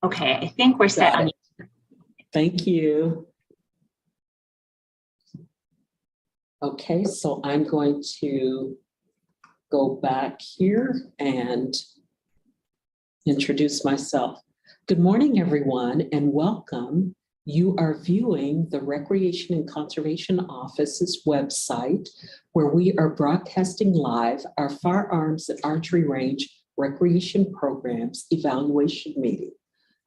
Okay, I think we're set on. Thank you. Okay, so I'm going to go back here and introduce myself. Good morning, everyone, and welcome. You are viewing the Recreation and Conservation Office's website, where we are broadcasting live our firearms and archery range recreation programs evaluation meeting.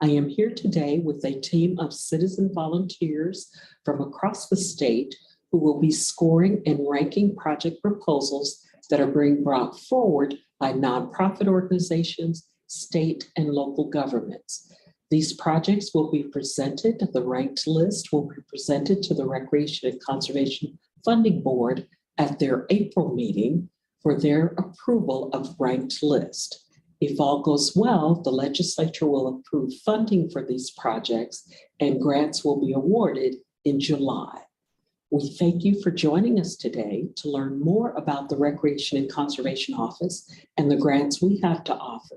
I am here today with a team of citizen volunteers from across the state who will be scoring and ranking project proposals that are being brought forward by nonprofit organizations, state and local governments. These projects will be presented, the ranked list will be presented to the Recreation and Conservation Funding Board at their April meeting for their approval of ranked list. If all goes well, the legislature will approve funding for these projects and grants will be awarded in July. We thank you for joining us today to learn more about the Recreation and Conservation Office and the grants we have to offer.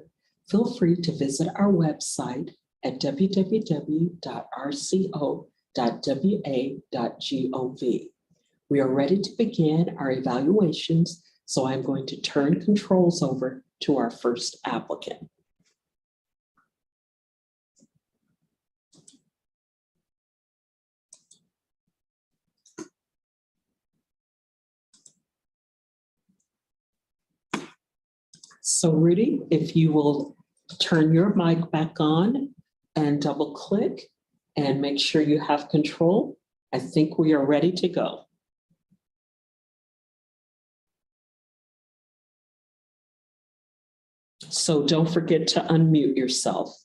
Feel free to visit our website at www.rco.wa.gov. We are ready to begin our evaluations, so I'm going to turn controls over to our first applicant. So Rudy, if you will turn your mic back on and double click and make sure you have control, I think we are ready to go. So don't forget to unmute yourself.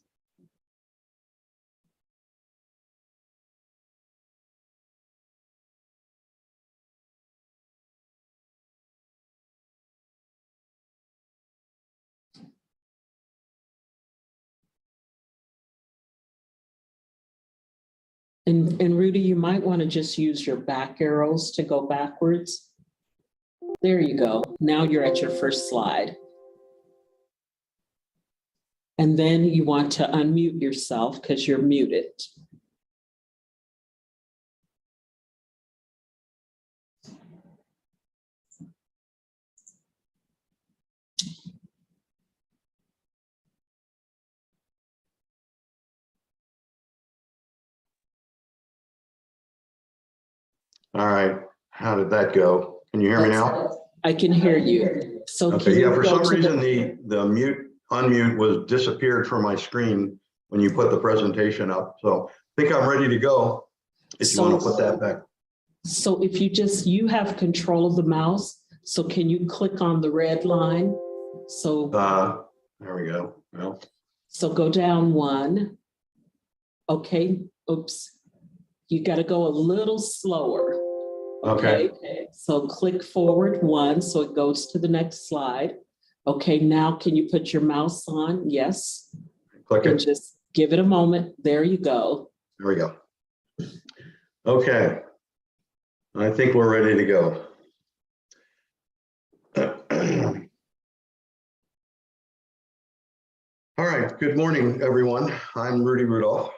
And Rudy, you might want to just use your back arrows to go backwards. There you go. Now you're at your first slide. And then you want to unmute yourself because you're muted. All right, how did that go? Can you hear me now? I can hear you. So okay, yeah, for some reason the unmute was disappeared from my screen when you put the presentation up. So I think I'm ready to go if you want to put that back. So if you have control of the mouse, so can you click on the red line? So there we go. Well, so go down one. Okay, oops. You got to go a little slower. Okay. So click forward one, so it goes to the next slide. Okay, now can you put your mouse on? Yes. Click it. And just give it a moment. There you go. There we go. Okay. I think we're ready to go. All right. Good morning, everyone. I'm Rudy Rudolph,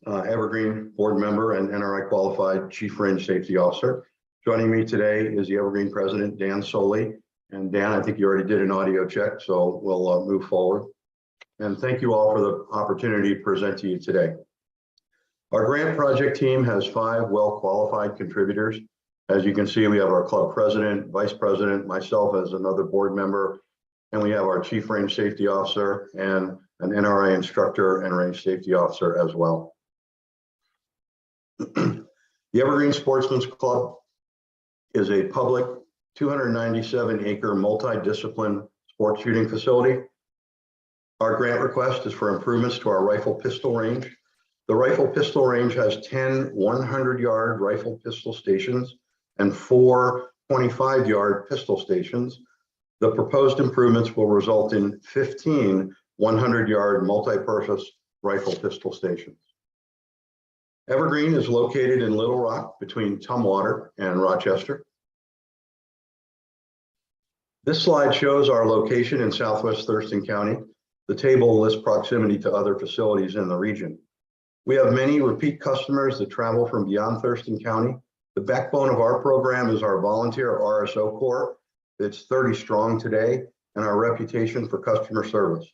Evergreen board member and NRI qualified Chief Range Safety Officer. Joining me today is the Evergreen President, Dan Soley. And Dan, I think you already did an audio check, so we'll move forward. And thank you all for the opportunity to present to you today. Our grant project team has 5 well-qualified contributors. As you can see, we have our club president, vice president, myself as another board member, and we have our Chief Range Safety Officer and an NRI instructor and range safety officer as well. The Evergreen Sportsman's Club is a public 297-acre multi-discipline sports shooting facility. Our grant request is for improvements to our rifle pistol range. The rifle pistol range has 10 100-yard rifle pistol stations and 4 25-yard pistol stations. The proposed improvements will result in 15 100-yard multi-purpose rifle pistol stations. Evergreen is located in Little Rock between Tumwater and Rochester. This slide shows our location in Southwest Thurston County. The table lists proximity to other facilities in the region. We have many repeat customers that travel from beyond Thurston County. The backbone of our program is our volunteer RSO Corps. It's 30 strong today, and our reputation for customer service.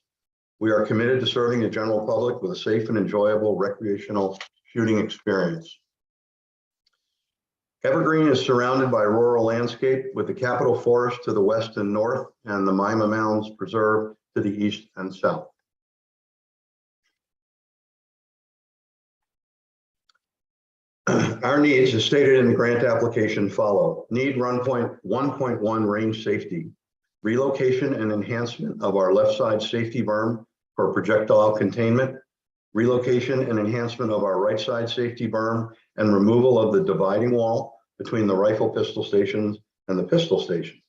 We are committed to serving the general public with a safe and enjoyable recreational shooting experience. Evergreen is surrounded by rural landscape with the Capitol Forest to the west and north and the Mima Mounds Preserve to the east and south. Our needs, as stated in the grant application, follow. Need 1.1 range safety, relocation and enhancement of our left side safety berm for projectile containment, relocation and enhancement of our right side safety berm, and removal of the dividing wall between the rifle pistol stations and the pistol station.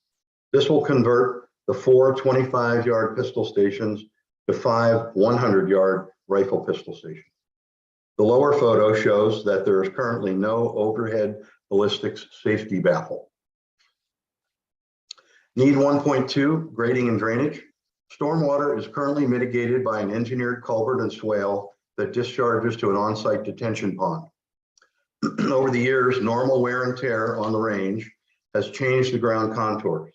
This will convert the 4 25-yard pistol stations to 5 100-yard rifle pistol stations. The lower photo shows that there is currently no overhead ballistics safety baffle. Need 1.2, grading and drainage. Stormwater is currently mitigated by an engineered culvert and swale that discharges to an on-site detention pond. Over the years, normal wear and tear on the range has changed the ground contours.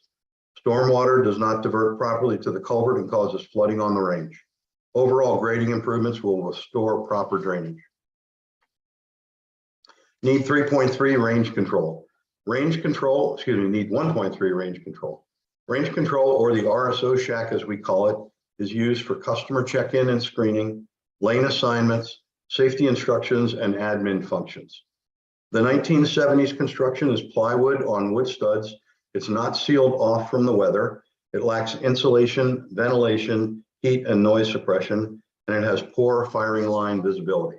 Stormwater does not divert properly to the culvert and causes flooding on the range. Overall, grading improvements will restore proper drainage. Need 3.3 range control. Need 1.3 range control. Range control, or the RSO shack as we call it, is used for customer check-in and screening, lane assignments, safety instructions, and admin functions. The 1970s construction is plywood on wood studs. It's not sealed off from the weather. It lacks insulation, ventilation, heat, and noise suppression, and it has poor firing line visibility.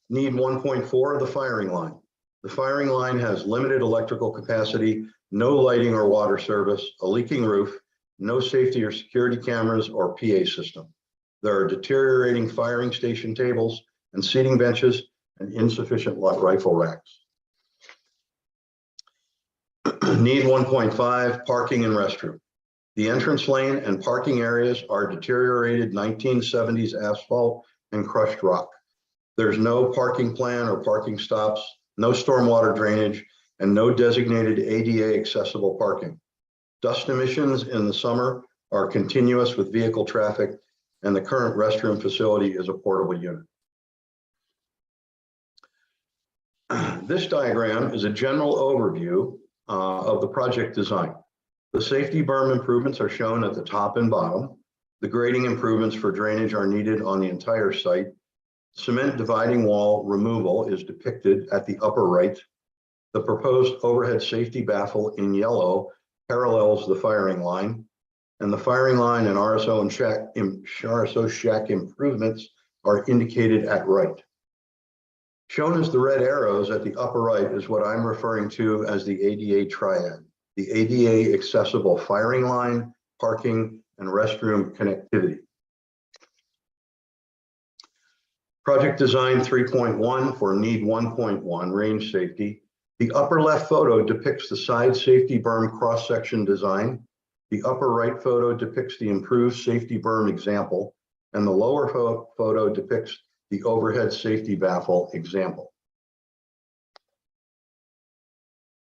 Need 1.4, the firing line. The firing line has limited electrical capacity, no lighting or water service, a leaking roof, no safety or security cameras or PA system. There are deteriorating firing station tables and seating benches and insufficient rifle racks. Need 1.5, parking and restroom. The entrance lane and parking areas are deteriorated 1970s asphalt and crushed rock. There's no parking plan or parking stops, no stormwater drainage, and no designated ADA accessible parking. Dust emissions in the summer are continuous with vehicle traffic, and the current restroom facility is a portable unit. This diagram is a general overview of the project design. The safety berm improvements are shown at the top and bottom. The grading improvements for drainage are needed on the entire site. Cement dividing wall removal is depicted at the upper right. The proposed overhead safety baffle in yellow parallels the firing line, and the firing line and RSO shack improvements are indicated at right. Shown as the red arrows at the upper right is what I'm referring to as the ADA triad, the ADA accessible firing line, parking, and restroom connectivity. Project design 3.1 for need 1.1 range safety. The upper left photo depicts the side safety berm cross-section design. The upper right photo depicts the improved safety berm example, and the lower photo depicts the overhead safety baffle example.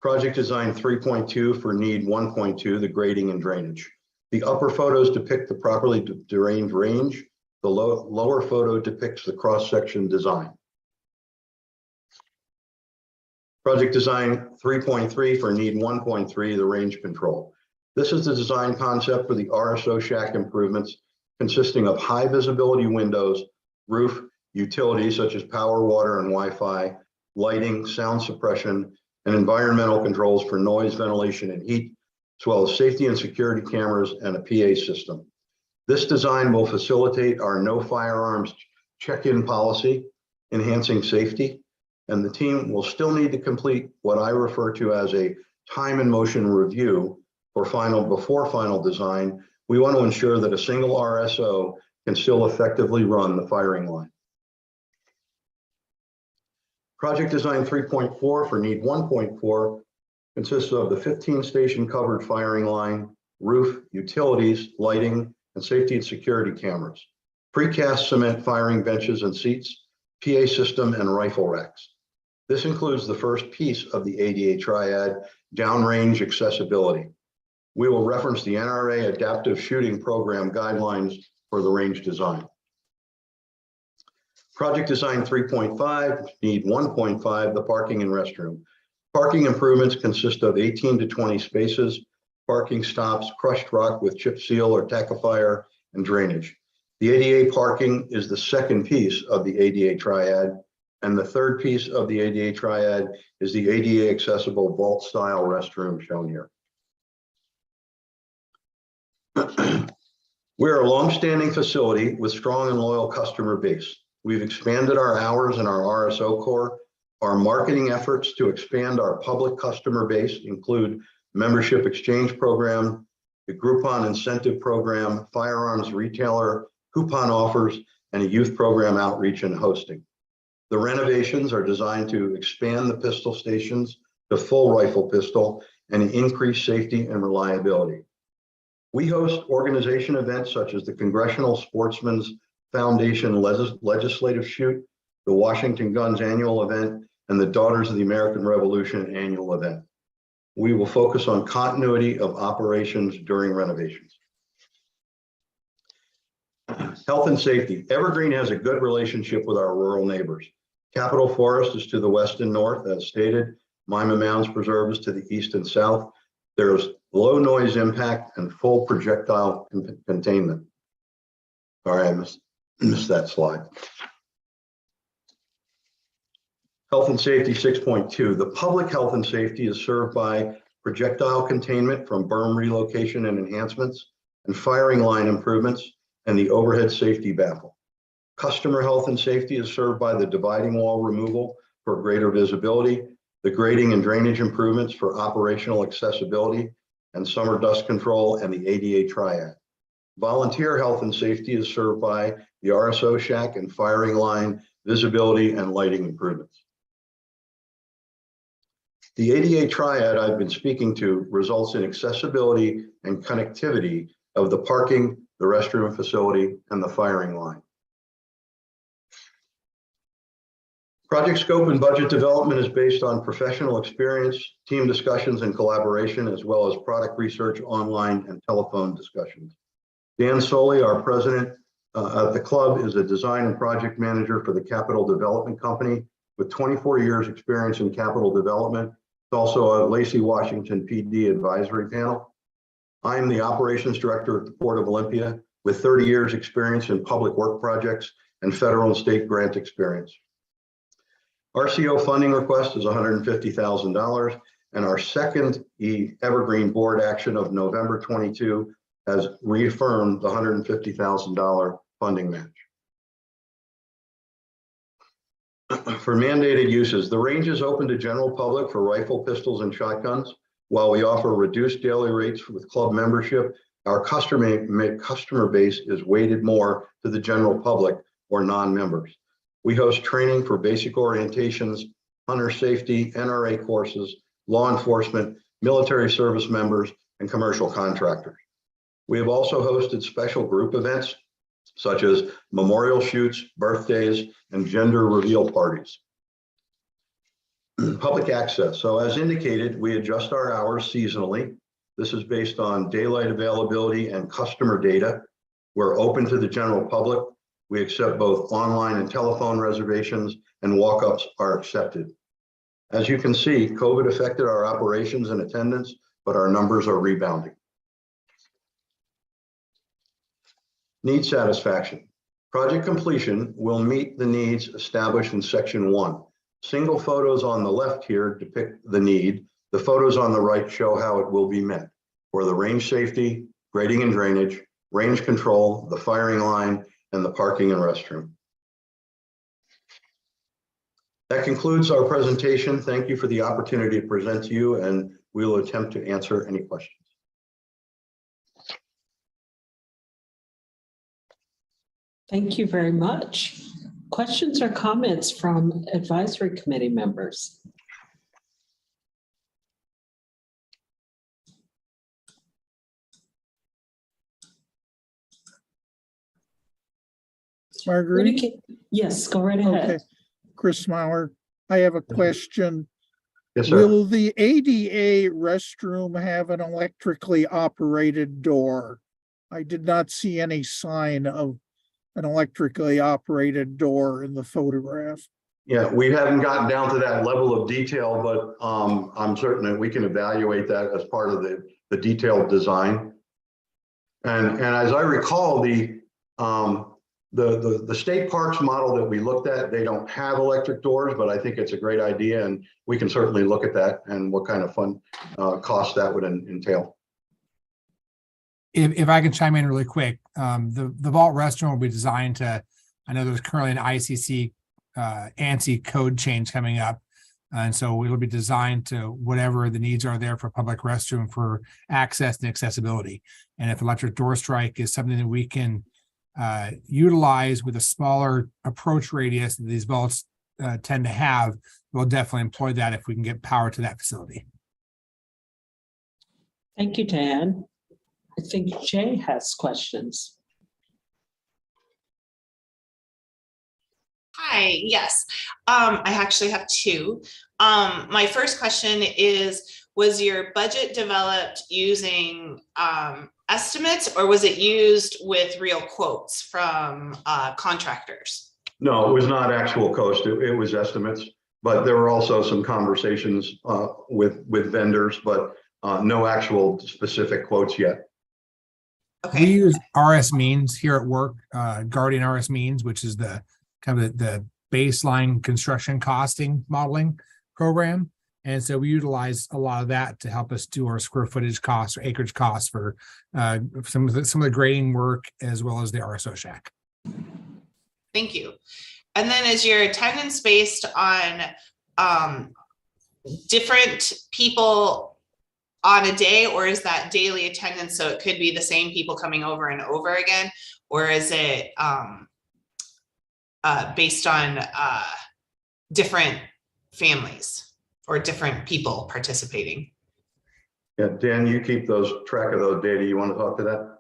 Project design 3.2 for need 1.2, the grading and drainage. The upper photos depict the properly drained range. The lower photo depicts the cross-section design. Project design 3.3 for need 1.3, the range control. This is the design concept for the RSO shack improvements, consisting of high visibility windows, roof, utilities such as power, water, and Wi-Fi, lighting, sound suppression, and environmental controls for noise, ventilation, and heat, as well as safety and security cameras and a PA system. This design will facilitate our no firearms check-in policy, enhancing safety, and the team will still need to complete what I refer to as a time and motion review before final design. We want to ensure that a single RSO can still effectively run the firing line. Project design 3.4 for need 1.4 consists of the 15 station covered firing line, roof, utilities, lighting, and safety and security cameras, precast cement firing benches and seats, PA system, and rifle racks. This includes the first piece of the ADA triad, downrange accessibility. We will reference the NRA Adaptive Shooting Program guidelines for the range design. Project Design 3.5, need 1.5, the parking and restroom. Parking improvements consist of 18 to 20 spaces, parking stops, crushed rock with chip seal or tackifier, and drainage. The ADA parking is the second piece of the ADA triad, and the third piece of the ADA triad is the ADA accessible vault style restroom shown here. We're a long-standing facility with strong and loyal customer base. We've expanded our hours in our RSO core. Our marketing efforts to expand our public customer base include membership exchange program, the Groupon incentive program, firearms retailer, coupon offers, and a youth program outreach and hosting. The renovations are designed to expand the pistol stations to full rifle pistol and increase safety and reliability. We host organization events such as the Congressional Sportsmen's Foundation Legislative Shoot, the Washington Guns Annual Event, and the Daughters of the American Revolution Annual Event. We will focus on continuity of operations during renovations. Health and safety. Evergreen has a good relationship with our rural neighbors. Capitol Forest is to the west and north, as stated. Mima Mounds Preserve is to the east and south. There's low noise impact and full projectile containment. Sorry, I missed that slide. Health and safety 6.2. The public health and safety is served by projectile containment from berm relocation and enhancements and firing line improvements and the overhead safety baffle. Customer health and safety is served by the dividing wall removal for greater visibility, the grading and drainage improvements for operational accessibility and summer dust control, and the ADA triad. Volunteer health and safety is served by the RSO shack and firing line, visibility, and lighting improvements. The ADA triad I've been speaking to results in accessibility and connectivity of the parking, the restroom facility, and the firing line. Project scope and budget development is based on professional experience, team discussions and collaboration, as well as product research, online and telephone discussions. Dan Soley, our president at the club, is a design and project manager for the Capital Development Company with 24 years experience in capital development. He's also a Lacey Washington PD advisory panel. I'm the operations director at the Port of Olympia with 30 years experience in public work projects and federal and state grant experience. RCO funding request is $150,000, and our second Evergreen board action of November 22 has reaffirmed the $150,000 funding match. For mandated uses, the range is open to general public for rifle, pistols, and shotguns. While we offer reduced daily rates with club membership, our customer base is weighted more to the general public or non-members. We host training for basic orientations, hunter safety, NRA courses, law enforcement, military service members, and commercial contractors. We have also hosted special group events such as memorial shoots, birthdays, and gender reveal parties. Public access. So as indicated, we adjust our hours seasonally. This is based on daylight availability and customer data. We're open to the general public. We accept both online and telephone reservations, and walk-ups are accepted. As you can see, COVID affected our operations and attendance, but our numbers are rebounding. Need satisfaction. Project completion will meet the needs established in section 1. Single photos on the left here depict the need. The photos on the right show how it will be met for the range safety, grading and drainage, range control, the firing line, and the parking and restroom. That concludes our presentation. Thank you for the opportunity to present to you, and we will attempt to answer any questions. Thank you very much. Questions or comments from advisory committee members? Marguerite? Yes, go right Okay. ahead. Chris Mauer, I have a question. Yes, sir. Will the ADA restroom have an electrically operated door? I did not see any sign of an electrically operated door in the photograph. Yeah, we haven't gotten down to that level of detail, but I'm certain that we can evaluate that as part of the detailed design. And as I recall, the state parks model that we looked at, they don't have electric doors, but I think it's a great idea, and we can certainly look at that and what kind of fun cost that would entail. If I can chime in really quick, the vault restroom will be designed to, I know there's currently an ICC ANSI code change coming up. And so it'll be designed to whatever the needs are there for public restroom for access and accessibility. And if electric door strike is something that we can utilize with a smaller approach radius that these vaults tend to have, we'll definitely employ that if we can get power to that facility. Thank you, Dan. I think Jay has questions. Hi, yes. I actually have two. My first question is, was your budget developed using estimates, or was it used with real quotes from contractors? No, it was not actual cost. It was estimates, but there were also some conversations with vendors, but no actual specific quotes yet. Okay. We use RS Means here at work, Guardian RS Means, which is the kind of the baseline construction costing modeling program. And so we utilize a lot of that to help us do our square footage costs or acreage costs for some of the grading work, as well as the RSO shack. Thank you. And then is your attendance based on different people on a day, or is that daily attendance? So it could be the same people coming over and over again, or is it based on different families or different people participating? Yeah, Dan, you keep track of those data. You want to talk to that?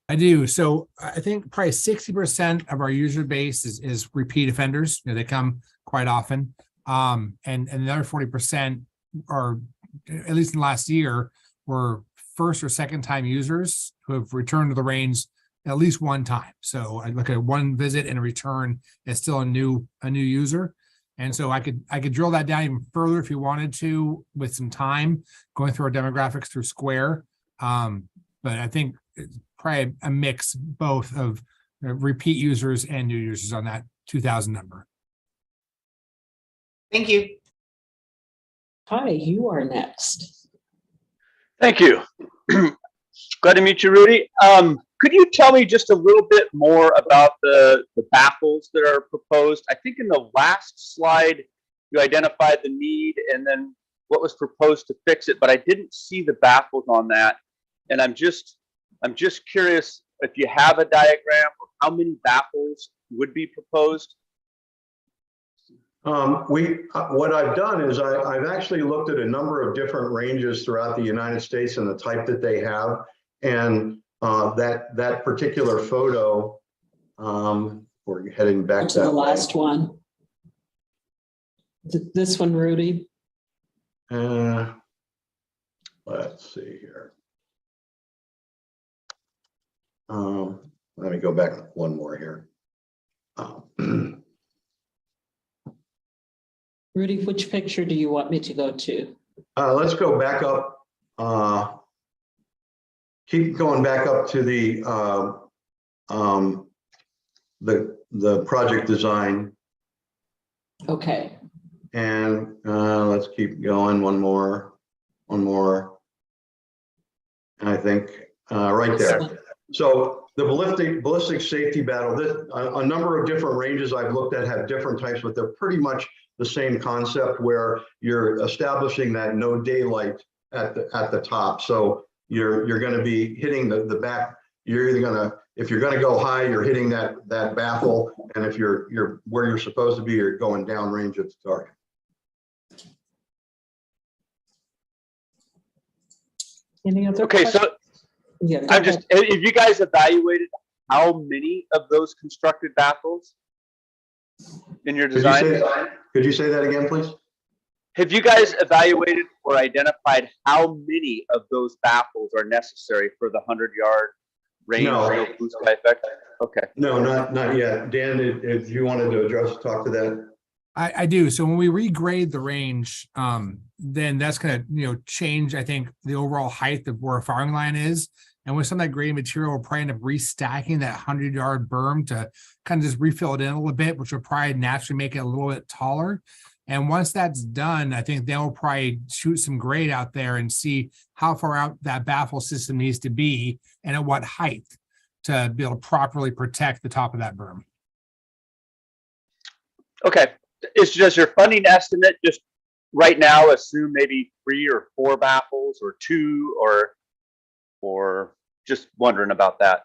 I do. So I think probably 60% of our user base is repeat offenders. You know, they come quite often. And another 40% are, at least in the last year, were first or second time users who have returned to the range at least one time. So I look at one visit and a return as still a new user. And so I could drill that down even further if you wanted to, with some time going through our demographics through Square. But I think it's probably a mix both of repeat users and new users on that 2,000 number. Thank you. Hi, you are next. Thank you. Glad to meet you, Rudy. Could you tell me just a little bit more about the baffles that are proposed? I think in the last slide, you identified the need and then what was proposed to fix it, but I didn't see the baffles on that. And I'm just curious if you have a diagram of how many baffles would be proposed. What I've done is I've actually looked at a number of different ranges throughout the United States and the type that they have. And that particular photo, we're heading back to the last one. This one, Rudy. Let's see here. Let me go back one more here. Rudy, which picture do you want me to go to? Let's go back up. Keep going back up to the project design. Okay. And let's keep going. One more. And I think right there. So the ballistic safety battle, a number of different ranges I've looked at have different types, but they're pretty much the same concept where you're establishing that no daylight at the top. So you're going to be hitting the back. You're either going to, if you're going to go high, you're hitting that baffle, and if you're where you're supposed to be, you're going down range at the target. Any other Okay, questions? so Yeah, I'm just, if you guys evaluated how many of those constructed baffles in your Could you design? could you say that again, please? Have you guys evaluated or identified how many of those baffles are necessary for the 100-yard range No. blue sky effect? Okay. No, not yet. Dan, if you wanted to talk to that. I do. So when we regrade the range, then that's going to, change, I think, the overall height of where a firing line is. And with some of that grading material, we'll probably end up restacking that 100-yard berm to kind of just refill it in a little bit, which will probably naturally make it a little bit taller. And once that's done, I think then we'll probably shoot some grade out there and see how far out that baffle system needs to be and at what height to be able to properly protect the top of that berm. Okay. Does your funding estimate just right now assume maybe 3 or 4 baffles or 2 or just wondering about that?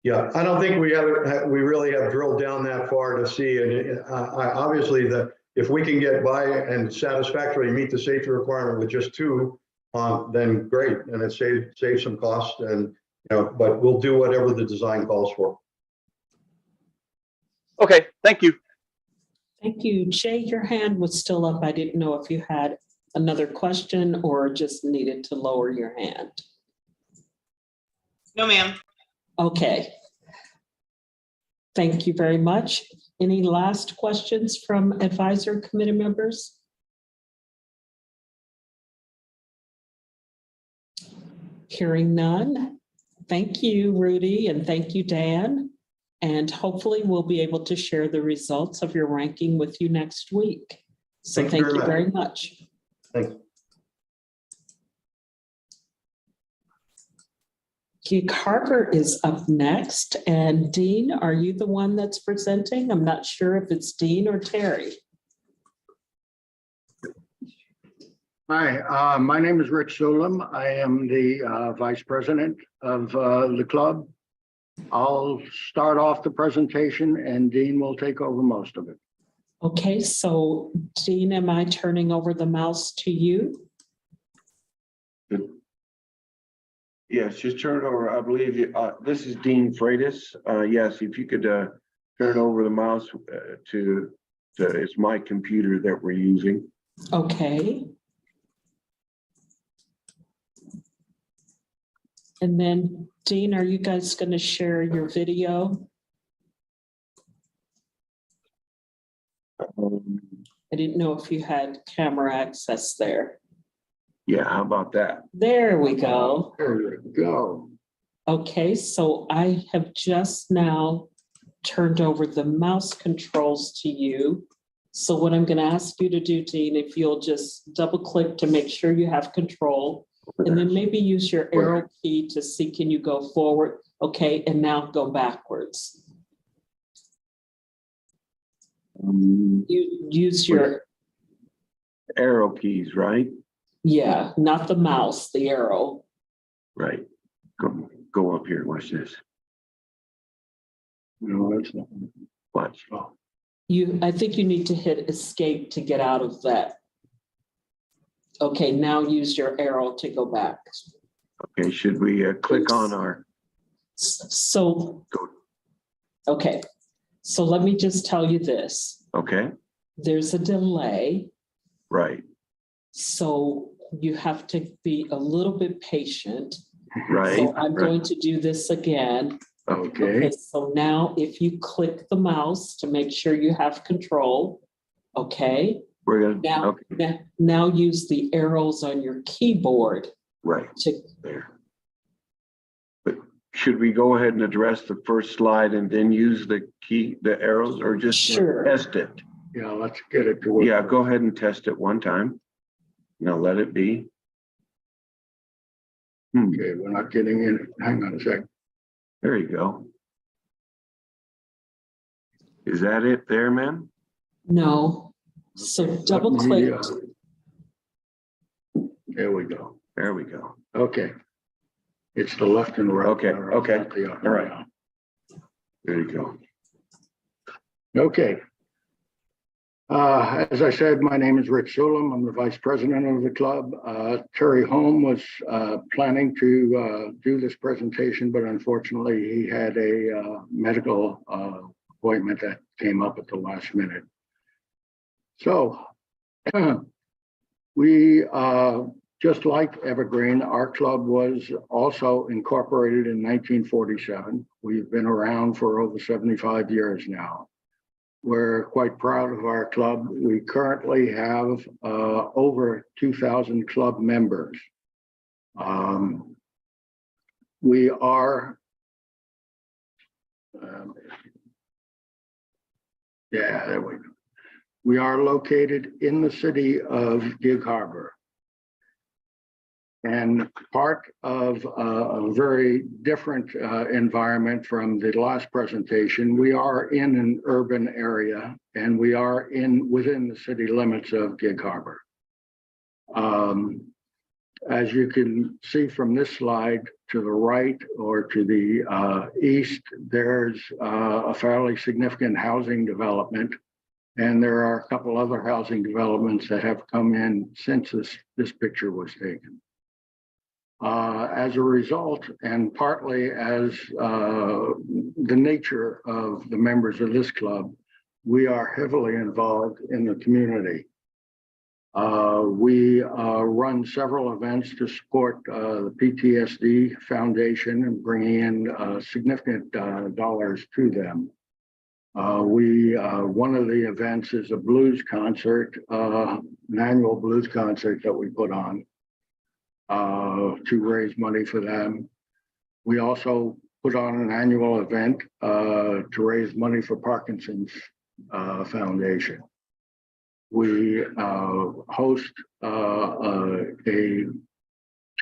Yeah, I don't think we really have drilled down that far to see. And obviously, if we can get by and satisfactorily meet the safety requirement with just 2, then great, and it saves some cost. And but we'll do whatever the design calls for. Okay, thank you. Thank you. Jay, your hand was still up. I didn't know if you had another question or just needed to lower your hand. No, ma'am. Okay. Thank you very much. Any last questions from advisory committee members? Hearing none. Thank you, Rudy, and thank you, Dan. And hopefully we'll be able to share the results of your ranking with you next week. So thank you very much. Thanks. Carver is up next. And Dean, are you the one that's presenting? I'm not sure if it's Dean or Terry. Hi, my name is Rich Sulam. I am the vice president of the club. I'll start off the presentation and Dean will take over most of it. Okay, so Dean, am I turning over the mouse to you? Yes, just turn it over. I believe you, this is Dean Freitas. Yes, if you could turn over the mouse to it's my computer that we're using. Okay. And then Dean, are you guys going to share your video? I didn't know if you had camera access there. Yeah, how about that? There we go. There we go. Okay, so I have just now turned over the mouse controls to you. So what I'm going to ask you to do, Dean, if you'll just double click to make sure you have control, and then maybe use your arrow key to see, can you go forward? Okay, and now go backwards. You use your Arrow keys, right? Yeah, not the mouse, the arrow. Right. Go up here. Watch this. No, that's not. Watch. Oh, I think you need to hit escape to get out of that. Okay, now use your arrow to go back. Okay, should we click on our? So, Go. okay, so let me just tell you this. Okay. There's a delay. Right. So you have to be a little bit patient. Right. So I'm going to do this again. okay. So now if you click the mouse to make sure you have control, okay? We're gonna. Now, Okay. now use the arrows on your keyboard Right to, there. But should we go ahead and address the first slide and then use the arrows, or just Sure. test it? Yeah, let's get it to work. Yeah, go ahead and test it one time. Now let it be. Okay, we're not getting in. Hang on a sec. There you go. Is that it there, ma'am? no. So Let double me, click. There we go. There we go. Okay. It's the left and right. Okay, arrow, okay. not the up and All right. down. There you go. Okay. As I said, my name is Rich Sulam. I'm the vice president of the club. Terry Holm was planning to do this presentation, but unfortunately he had a medical appointment that came up at the last minute. So we, just like Evergreen, our club was also incorporated in 1947. We've been around for over 75 years now. We're quite proud of our club. We currently have over 2,000 club members. We are, there we go. We are located in the city of Gig Harbor. And part of a very different environment from the last presentation, we are in an urban area and we are within the city limits of Gig Harbor. As you can see from this slide, to the right or to the east, there's a fairly significant housing development. And there are a couple other housing developments that have come in since this picture was taken. As a result, and partly as the nature of the members of this club, we are heavily involved in the community. We run several events to support the PTSD Foundation and bringing in significant dollars to them. One of the events is a blues concert, an annual blues concert that we put on to raise money for them. We also put on an annual event to raise money for Parkinson's Foundation. We host a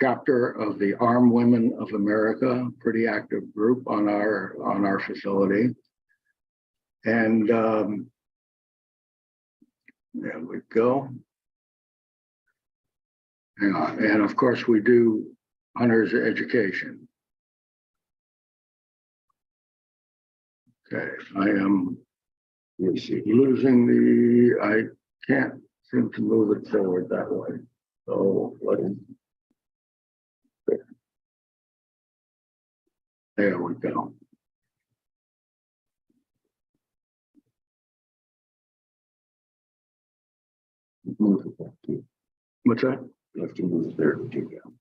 chapter of the Armed Women of America, pretty active group on our facility. And there we go. And of course, we do honors education. Okay, I am losing the, I can't seem to move it forward that way. So there we go. What's that? You have to move there to do that.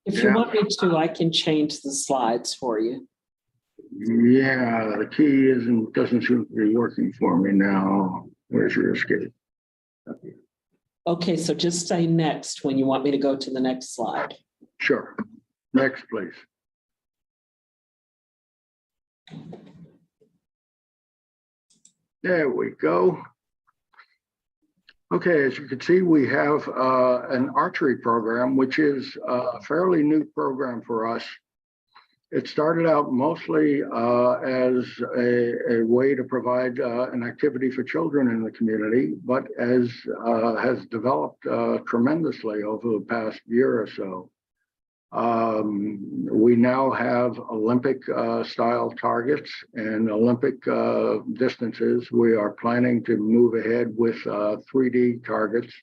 If you want me to, I can change the slides for you. Yeah, the key doesn't seem to be working for me now. Where's your escape? Okay, so just say next when you want me to go to the next slide. Sure. Next, please. There we go. Okay, as you can see, we have an archery program, which is a fairly new program for us. It started out mostly as a way to provide an activity for children in the community, but has developed tremendously over the past year or so. We now have Olympic style targets and Olympic distances. We are planning to move ahead with 3D targets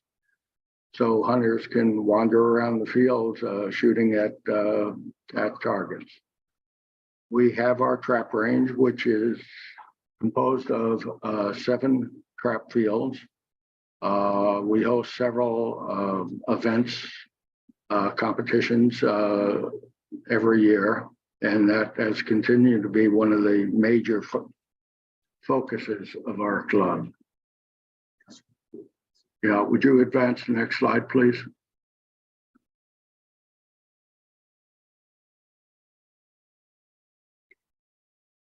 so hunters can wander around the fields shooting at targets. We have our trap range, which is composed of 7 trap fields. We host several events, competitions every year, and that has continued to be one of the major focuses of our club. Yeah, would you advance the next slide, please?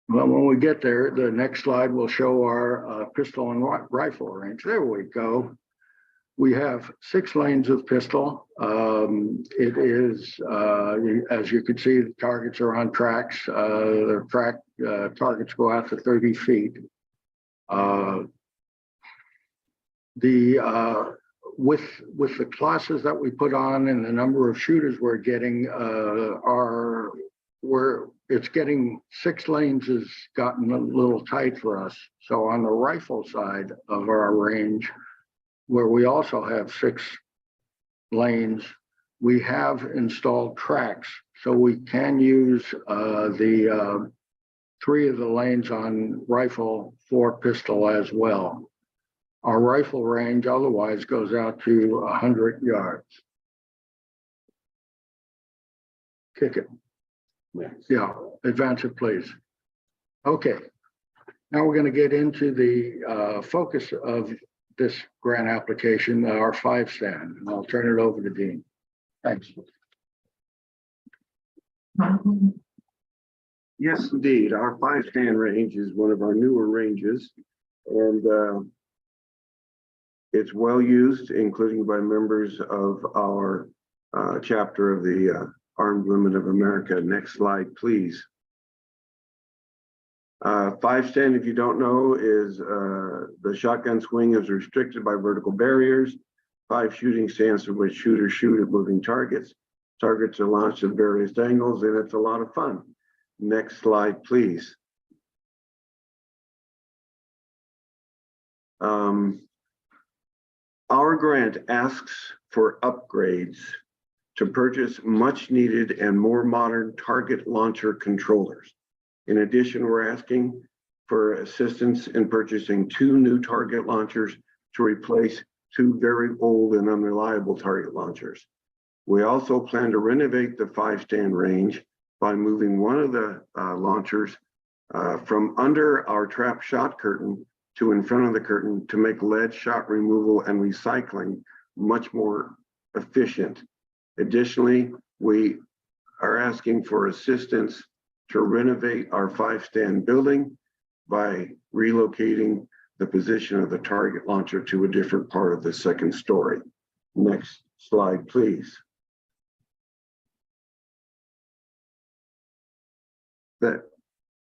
Well, when we get there, the next slide will show our pistol and rifle range. There we go. We have 6 lanes of pistol. It is, as you can see, the targets are on tracks. The targets go out to 30 feet. With the classes that we put on and the number of shooters we're getting, it's getting 6 lanes has gotten a little tight for us. So on the rifle side of our range, where we also have 6 lanes, we have installed tracks. So we can use the 3 of the lanes on rifle for pistol as well. Our rifle range otherwise goes out to 100 yards. Kick it. Yeah, advance it, please. Okay. Now we're going to get into the focus of this grant application, our 5 stand, and I'll turn it over to Dean. Thanks. Yes, indeed. Our 5 stand range is one of our newer ranges, and it's well used, including by members of our chapter of the Armed Women of America. Next slide, please. 5 stand, if you don't know, is the shotgun swing is restricted by vertical barriers. 5 shooting stands in which shooters shoot at moving targets. Targets are launched at various angles, and it's a lot of fun. Next slide, please. Our grant asks for upgrades to purchase much needed and more modern target launcher controllers. In addition, we're asking for assistance in purchasing 2 new target launchers to replace 2 very old and unreliable target launchers. We also plan to renovate the 5 stand range by moving one of the launchers from under our trap shot curtain to in front of the curtain to make lead shot removal and recycling much more efficient. Additionally, we are asking for assistance to renovate our 5 stand building by relocating the position of the target launcher to a different part of the 2nd story. Next slide, please.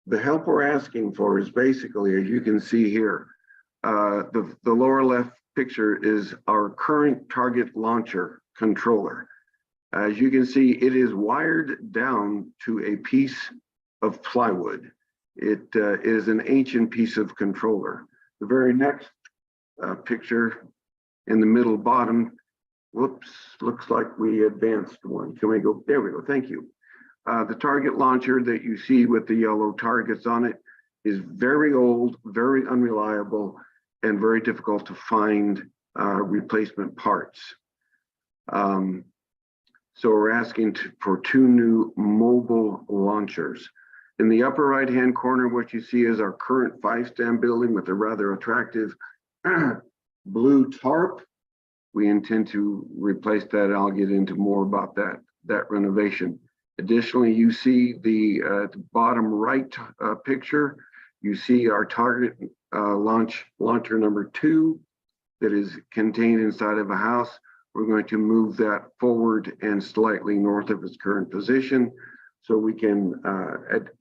The help we're asking for is basically, as you can see here, the lower left picture is our current target launcher controller. As you can see, it is wired down to a piece of plywood. It is an ancient piece of controller. The very next picture in the middle bottom, whoops, looks like we advanced one. Can we go? There we go. Thank you. The target launcher that you see with the yellow targets on it is very old, very unreliable, and very difficult to find replacement parts. So we're asking for 2 new mobile launchers. In the upper right-hand corner, what you see is our current 5 stand building with a rather attractive blue tarp. We intend to replace that. I'll get into more about that renovation. Additionally, you see the bottom right picture, you see our target launcher number 2 that is contained inside of a house. We're going to move that forward and slightly north of its current position so we can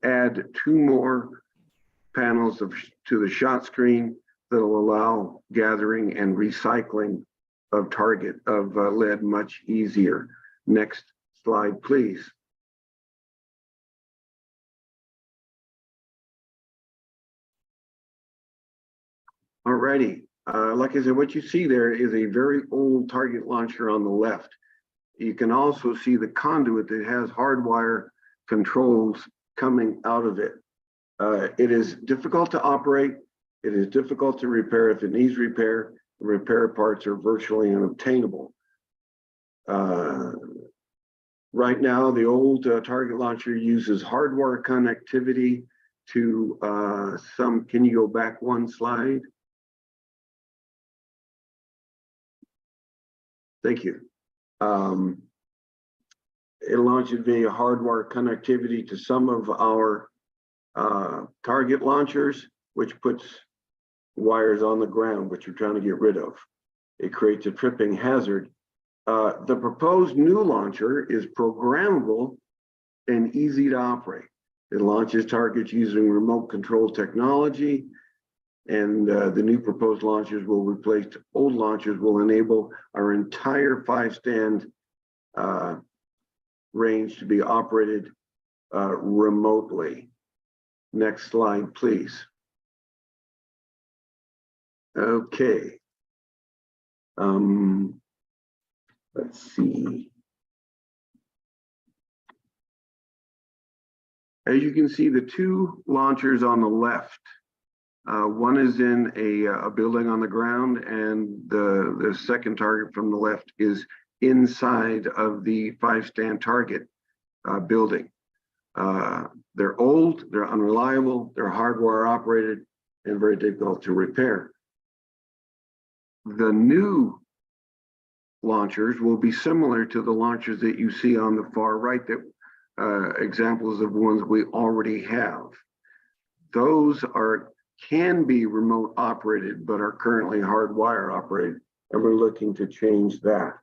add 2 more panels to the shot screen that will allow gathering and recycling of lead much easier. Next slide, please. Alrighty, like I said, what you see there is a very old target launcher on the left. You can also see the conduit that has hardwire controls coming out of it. It is difficult to operate. It is difficult to repair. If it needs repair, the repair parts are virtually unobtainable. Right now, the old target launcher uses hardwire connectivity to can you go back 1 slide? Thank you. It launches via hardwire connectivity to some of our target launchers, which puts wires on the ground, which you're trying to get rid of. It creates a tripping hazard. The proposed new launcher is programmable and easy to operate. It launches targets using remote control technology, and the new proposed launchers will replace old launchers, will enable our entire 5 stand range to be operated remotely. Next slide, please. Okay. Let's see. As you can see, the two launchers on the left, one is in a building on the ground, and the second target from the left is inside of the 5-stand target building. They're old, they're unreliable, they're hardwire operated, and very difficult to repair. The new launchers will be similar to the launchers that you see on the far right, that examples of ones we already have. Those can be remote operated, but are currently hardwire operated, and we're looking to change that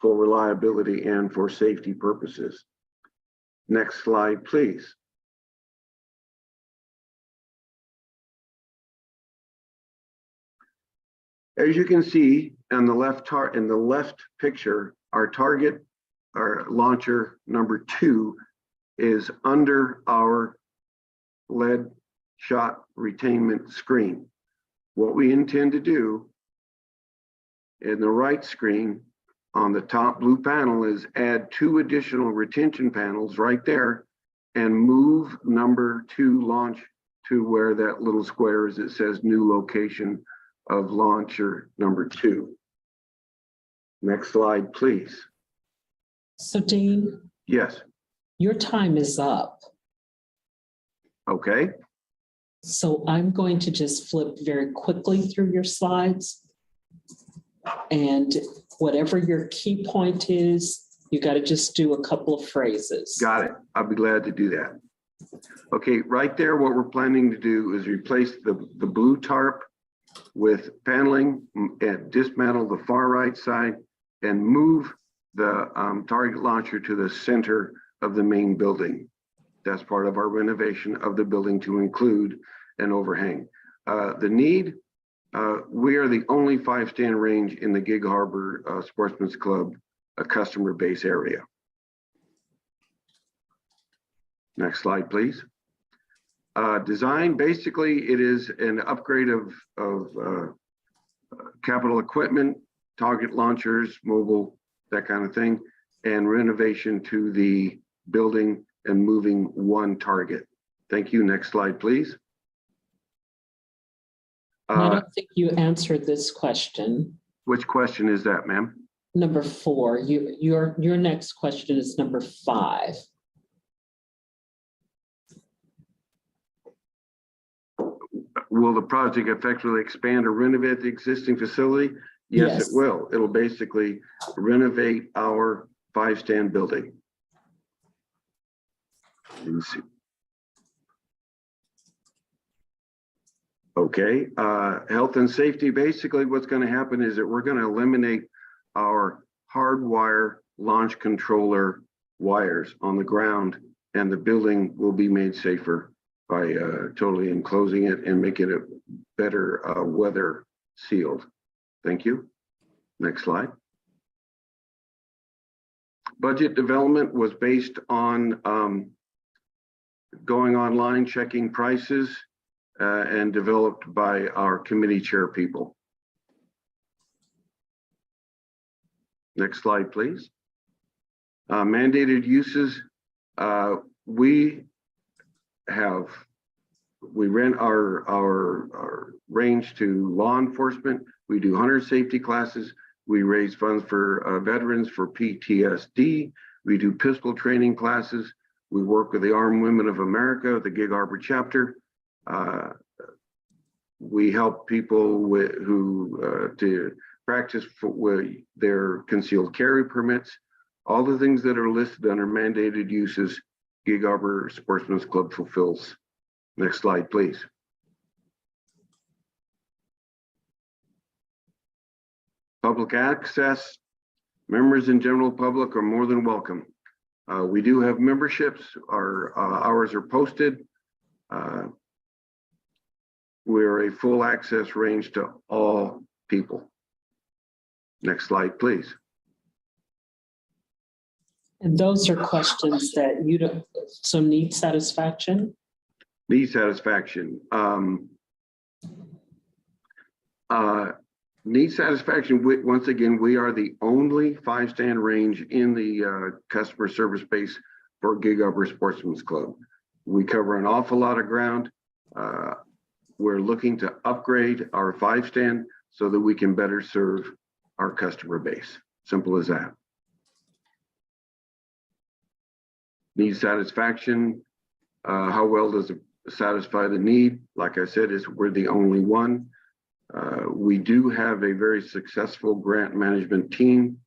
for reliability and for safety purposes. Next slide, please. As you can see on the left picture, our launcher number 2 is under our lead shot retainment screen. What we intend to do in the right screen on the top blue panel is add 2 additional retention panels right there and move number 2 launch to where that little square is. It says new location of launcher number 2. Next slide, please. So Dean, Yes. your time is up. Okay. So I'm going to just flip very quickly through your slides. And whatever your key point is, you got to just do a couple of phrases. Got it. I'll be glad to do that. Okay, right there, what we're planning to do is replace the blue tarp with paneling and dismantle the far right side and move the target launcher to the center of the main building. That's part of our renovation of the building to include an overhang. We are the only 5-stand range in the Gig Harbor Sportsman's Club, a customer base area. Next slide, please. Design, basically, it is an upgrade of capital equipment, target launchers, mobile, that kind of thing, and renovation to the building and moving 1 target. Thank you. Next slide, please. I don't think you answered this question. Which question is that, ma'am? Number 4. Your next question is number 5. Will the project effectively expand or renovate the existing facility? Yes, Yes. it will. It'll basically renovate our 5-stand building. Let me see. Okay, health and safety. Basically, what's going to happen is that we're going to eliminate our hardwire launch controller wires on the ground, and the building will be made safer by totally enclosing it and making it better weather sealed. Thank you. Next slide. Budget development was based on going online, checking prices, and developed by our committee chair people. Next slide, please. Mandated uses. We rent our range to law enforcement. We do hunter safety classes. We raise funds for veterans for PTSD. We do pistol training classes. We work with the Armed Women of America, the Gig Harbor chapter. We help people to practice with their concealed carry permits. All the things that are listed under mandated uses, Gig Harbor Sportsman's Club fulfills. Next slide, please. Public access. Members and general public are more than welcome. We do have memberships. Our hours are posted. We're a full access range to all people. Next slide, please. And those are questions that you don't, so need satisfaction? Need satisfaction. Need satisfaction. Once again, we are the only 5-stand range in the customer service base for Gig Harbor Sportsman's Club. We cover an awful lot of ground. We're looking to upgrade our 5-stand so that we can better serve our customer base. Simple as that. Need satisfaction. How well does it satisfy the need? Like I said, we're the only one. We do have a very successful grant management team.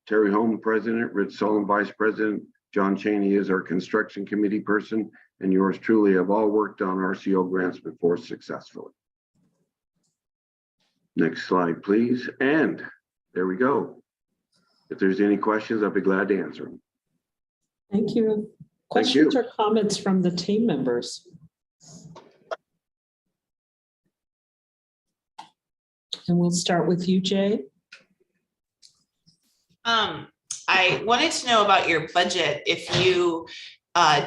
Terry Holm, president, Rich Solon, vice president, John Chaney is our construction committee person, and yours truly have all worked on RCO grants before successfully. Next slide, please. And there we go. If there's any questions, I'll be glad to answer them. Thank you. Questions or comments from the team members? And we'll start with you, Jay. I wanted to know about your budget, if you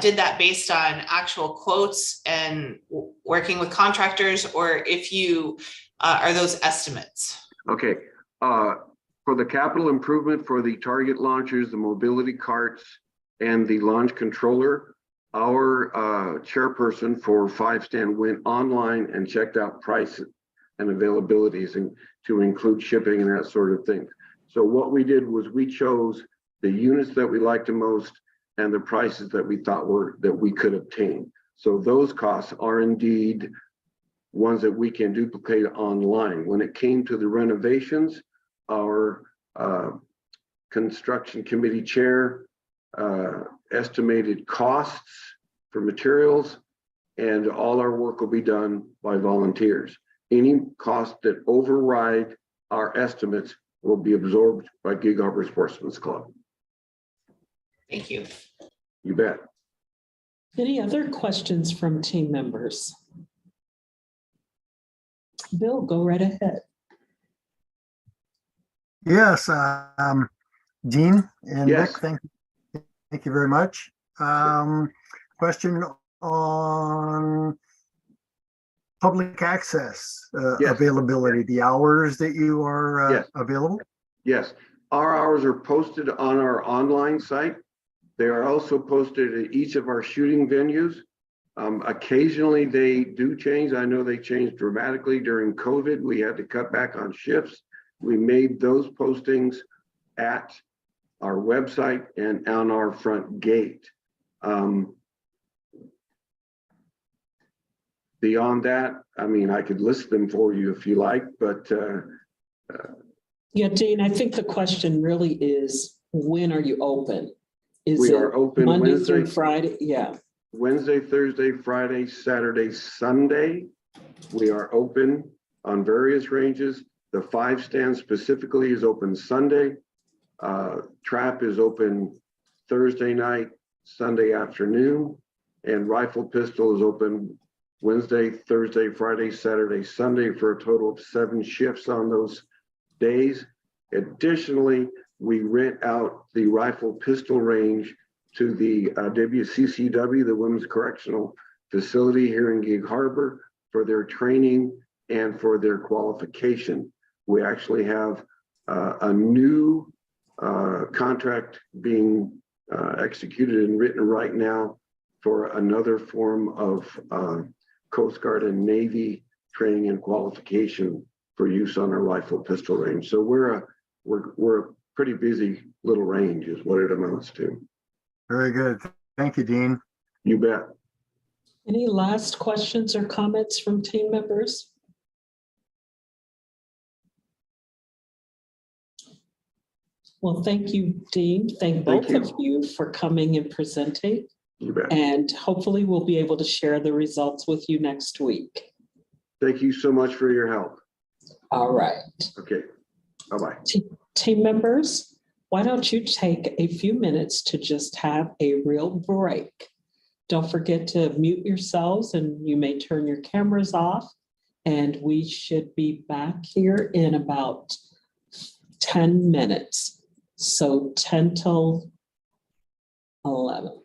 did that based on actual quotes and working with contractors, or if you are those estimates? Okay. For the capital improvement for the target launchers, the mobility carts, and the launch controller, our chairperson for 5-stand went online and checked out prices and availabilities, and to include shipping and that sort of thing. So what we did was we chose the units that we liked the most and the prices that we thought that we could obtain. So those costs are indeed ones that we can duplicate online. When it came to the renovations, our construction committee chair estimated costs for materials, and all our work will be done by volunteers. Any cost that override our estimates will be absorbed by Gig Harbor Sportsman's Club. Thank you. You bet. Any other questions from team members? Bill, go right ahead. Yes, Dean and Yes. Nick, thank you very much. Question on public access Yes. availability, the hours that you are Yes. available? Yes, our hours are posted on our online site. They are also posted at each of our shooting venues. Occasionally they do change. I know they changed dramatically during COVID. We had to cut back on shifts. We made those postings at our website and on our front gate. Beyond that, I mean, I could list them for you if you like, but Yeah, Dean, I think the question really is, when are you open? Is we it are open Monday Wednesday, through Friday? Yeah. Wednesday, Thursday, Friday, Saturday, Sunday. We are open on various ranges. The 5-stand specifically is open Sunday. Trap is open Thursday night, Sunday afternoon, and rifle pistol is open Wednesday, Thursday, Friday, Saturday, Sunday, for a total of 7 shifts on those days. Additionally, we rent out the rifle pistol range to the WCCW, the Women's Correctional Facility here in Gig Harbor, for their training and for their qualification. We actually have a new contract being executed and written right now for another form of Coast Guard and Navy training and qualification for use on our rifle pistol range. So we're a pretty busy little range is what it amounts to. Very good. Thank you, Dean. You bet. Any last questions or comments from team members? Well, thank you, Dean. Thank both you. of you for coming and presenting. You bet. And hopefully we'll be able to share the results with you next week. Thank you so much for your help. All right. Okay. Bye-bye. Team members, why don't you take a few minutes to just have a real break? Don't forget to mute yourselves, and you may turn your cameras off. And we should be back here in about 10 minutes. So 10 till 11.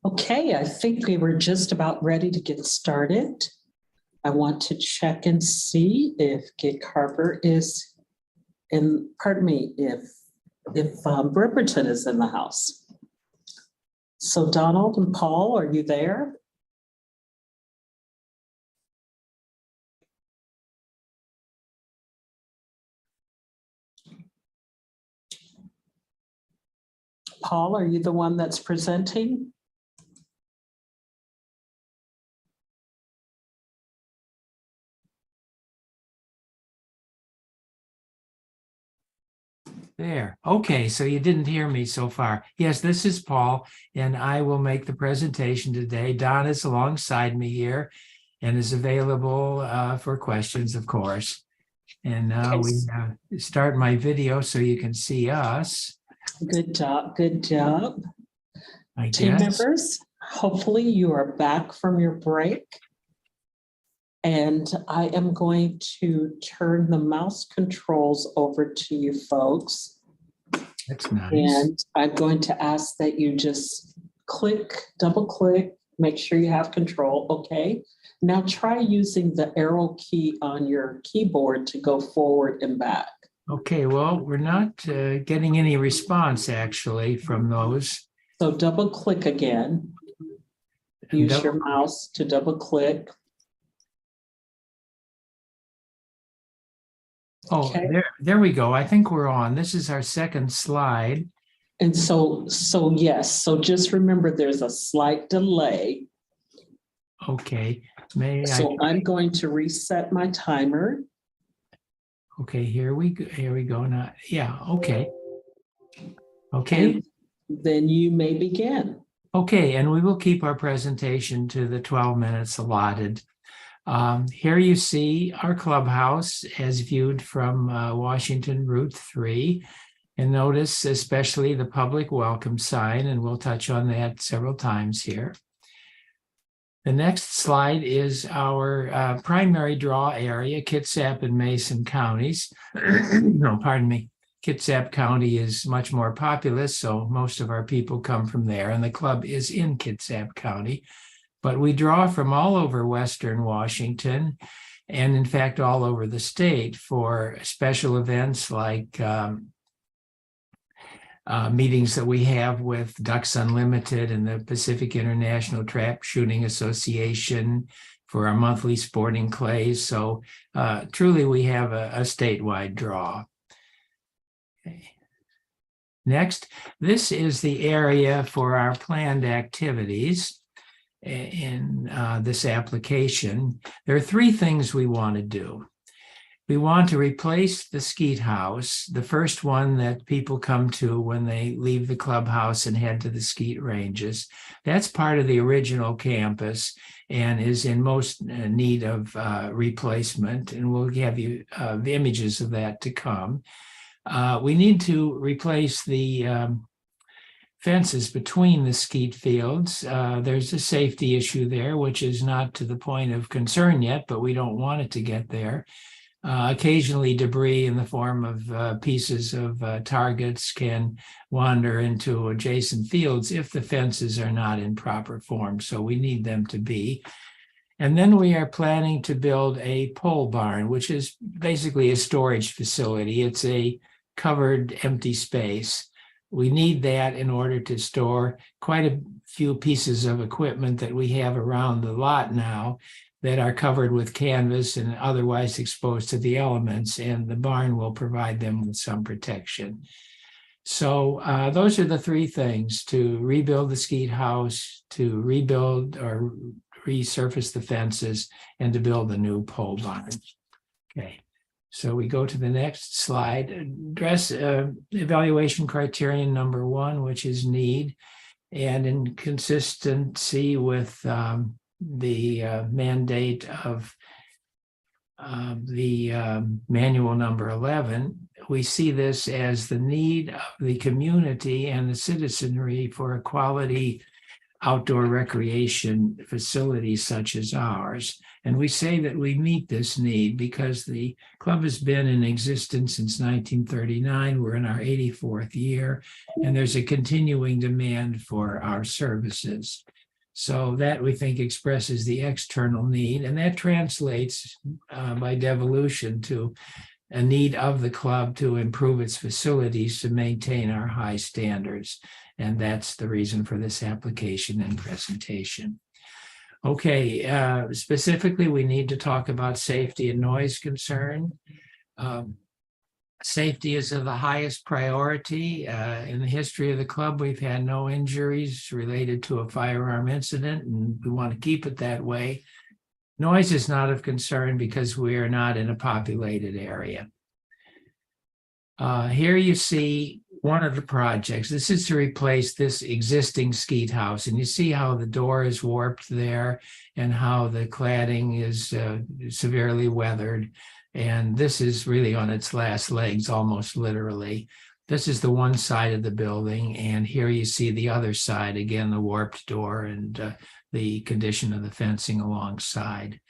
Okay, I think we were just about ready to get started. I want to check and see if Gig Harbor is in, pardon me, if Bremerton is in the house. So Donald and Paul, are you there? Paul, are you the one that's presenting? There. Okay, so you didn't hear me so far. Yes, this is Paul, and I will make the presentation today. Don is alongside me here and is available for questions, of course. And now we start my video so you can see us. Good job, good job. I Team guess. members, hopefully you are back from your break. And I am going to turn the mouse controls over to you folks. That's nice. And I'm going to ask that you just click, double click, make sure you have control, okay? Now try using the arrow key on your keyboard to go forward and back. Okay, well, we're not getting any response actually from those. So double click again. Use your mouse to double click. Oh, Okay. there we go. I think we're on. This is our second slide. And so yes, so just remember there's a slight delay. Okay, I'm going to reset my timer. Okay, here we go now. Yeah, okay. Okay. And then you may begin. Okay, and we will keep our presentation to the 12 minutes allotted. Here you see our clubhouse as viewed from Washington Route 3. And notice especially the public welcome sign, and we'll touch on that several times here. The next slide is our primary draw area, Kitsap and Mason counties. No, pardon me. Kitsap County is much more populous, so most of our people come from there, and the club is in Kitsap County. But we draw from all over Western Washington, and in fact, all over the state for special events like meetings that we have with Ducks Unlimited and the Pacific International Trap Shooting Association for our monthly sporting clays. So truly, we have a statewide draw. Okay. Next, this is the area for our planned activities in this application. There are three things we want to do. We want to replace the skeet house, the first one that people come to when they leave the clubhouse and head to the skeet ranges. That's part of the original campus and is in most need of replacement, and we'll have you the images of that to come. We need to replace the fences between the skeet fields. There's a safety issue there, which is not to the point of concern yet, but we don't want it to get there. Occasionally debris in the form of pieces of targets can wander into adjacent fields if the fences are not in proper form, so we need them to be. And then we are planning to build a pole barn, which is basically a storage facility. It's a covered empty space. We need that in order to store quite a few pieces of equipment that we have around the lot now that are covered with canvas and otherwise exposed to the elements, and the barn will provide them with some protection. So those are the three things: to rebuild the skeet house, to rebuild or resurface the fences, and to build a new pole barn. Okay. So we go to the next slide. Address evaluation criterion number 1, which is need, and in consistency with the mandate of the manual number 11, we see this as the need of the community and the citizenry for a quality outdoor recreation facilities such as ours. And we say that we meet this need because the club has been in existence since 1939. We're in our 84th year, and there's a continuing demand for our services. So that we think expresses the external need, and that translates by devolution to a need of the club to improve its facilities to maintain our high standards. And that's the reason for this application and presentation. Okay, specifically, we need to talk about safety and noise concern. Safety is of the highest priority. In the history of the club, we've had no injuries related to a firearm incident, and we want to keep it that way. Noise is not of concern because we are not in a populated area. Here you see one of the projects. This is to replace this existing skeet house, and you see how the door is warped there and how the cladding is severely weathered. And this is really on its last legs, almost literally. This is the one side of the building, and here you see the other side, again, the warped door and the condition of the fencing alongside.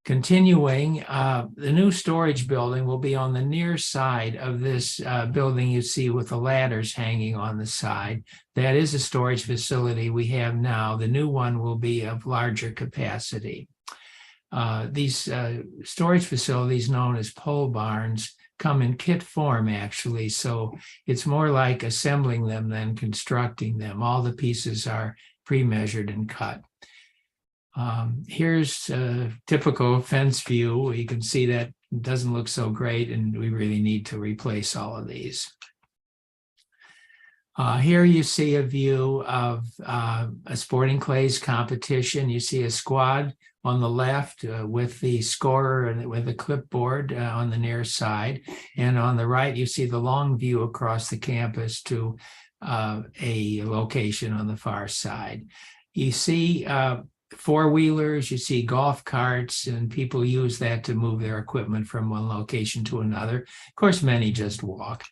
Continuing, the new storage building will be on the near side of this building you see with the ladders hanging on the side. That is a storage facility we have now. The new one will be of larger capacity. These storage facilities known as pole barns come in kit form, actually, so it's more like assembling them than constructing them. All the pieces are pre-measured and cut. Here's a typical fence view. You can see that it doesn't look so great, and we really need to replace all of these. Here you see a view of a sporting clays competition. You see a squad on the left with the scorer and with a clipboard on the near side. And on the right, you see the long view across the campus to a location on the far side. You see four-wheelers, you see golf carts, and people use that to move their equipment from one location to another. Of course, many just walk.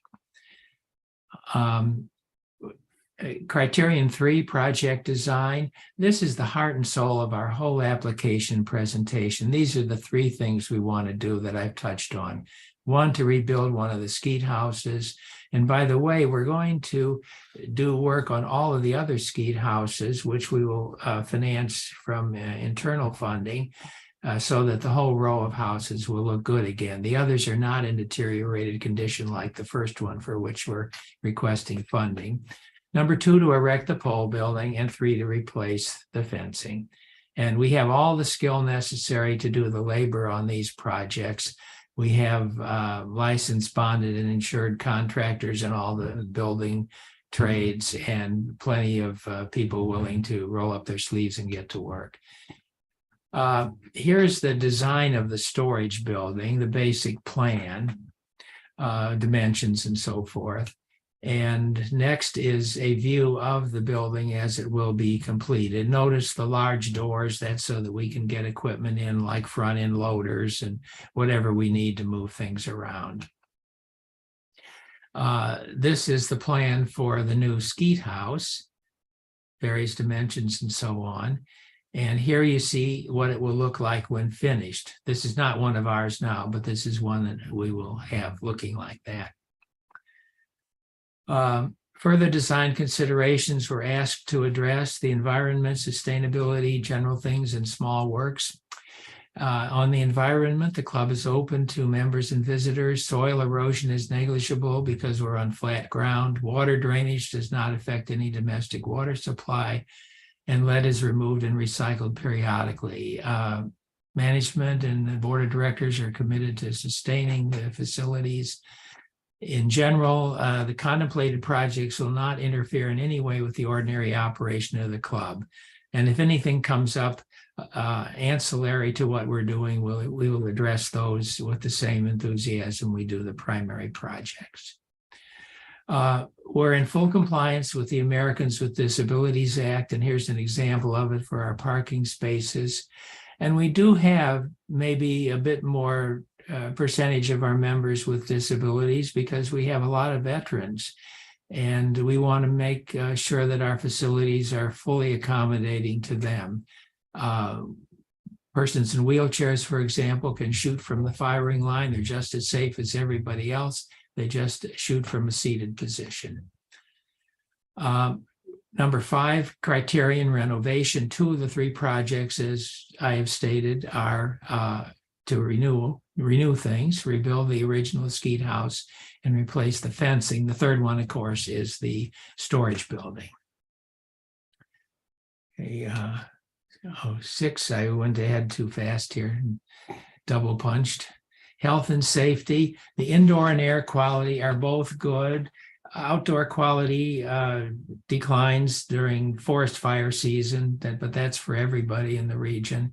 Criterion 3, project design. This is the heart and soul of our whole application presentation. These are the three things we want to do that I've touched on. One, to rebuild one of the skeet houses. And by the way, we're going to do work on all of the other skeet houses, which we will finance from internal funding, so that the whole row of houses will look good again. The others are not in deteriorated condition like the first one, for which we're requesting funding. Number 2, to erect the pole building, and 3, to replace the fencing. And we have all the skill necessary to do the labor on these projects. We have licensed, bonded, and insured contractors in all the building trades, and plenty of people willing to roll up their sleeves and get to work. Here's the design of the storage building, the basic plan, dimensions and so forth. And next is a view of the building as it will be completed. Notice the large doors. That's so that we can get equipment in, like front end loaders and whatever we need to move things around. This is the plan for the new skeet house, various dimensions and so on. And here you see what it will look like when finished. This is not one of ours now, but this is one that we will have looking like that. Further design considerations were asked to address the environment, sustainability, general things, and small works. On the environment, the club is open to members and visitors. Soil erosion is negligible because we're on flat ground. Water drainage does not affect any domestic water supply, and lead is removed and recycled periodically. Management and the board of directors are committed to sustaining the facilities. In general, the contemplated projects will not interfere in any way with the ordinary operation of the club. And if anything comes up ancillary to what we're doing, we will address those with the same enthusiasm we do the primary projects. We're in full compliance with the Americans with Disabilities Act, and here's an example of it for our parking spaces. And we do have maybe a bit more percentage of our members with disabilities because we have a lot of veterans. And we want to make sure that our facilities are fully accommodating to them. Persons in wheelchairs, for example, can shoot from the firing line. They're just as safe as everybody else. They just shoot from a seated position. Number 5, criterion renovation. 2 of the 3 projects, as I have stated, are to renew things, rebuild the original skeet house and replace the fencing. The third one, of course, is the storage building. Okay, 6, I went ahead too fast here, double punched. Health and safety, the indoor and air quality are both good. Outdoor quality declines during forest fire season, but that's for everybody in the region.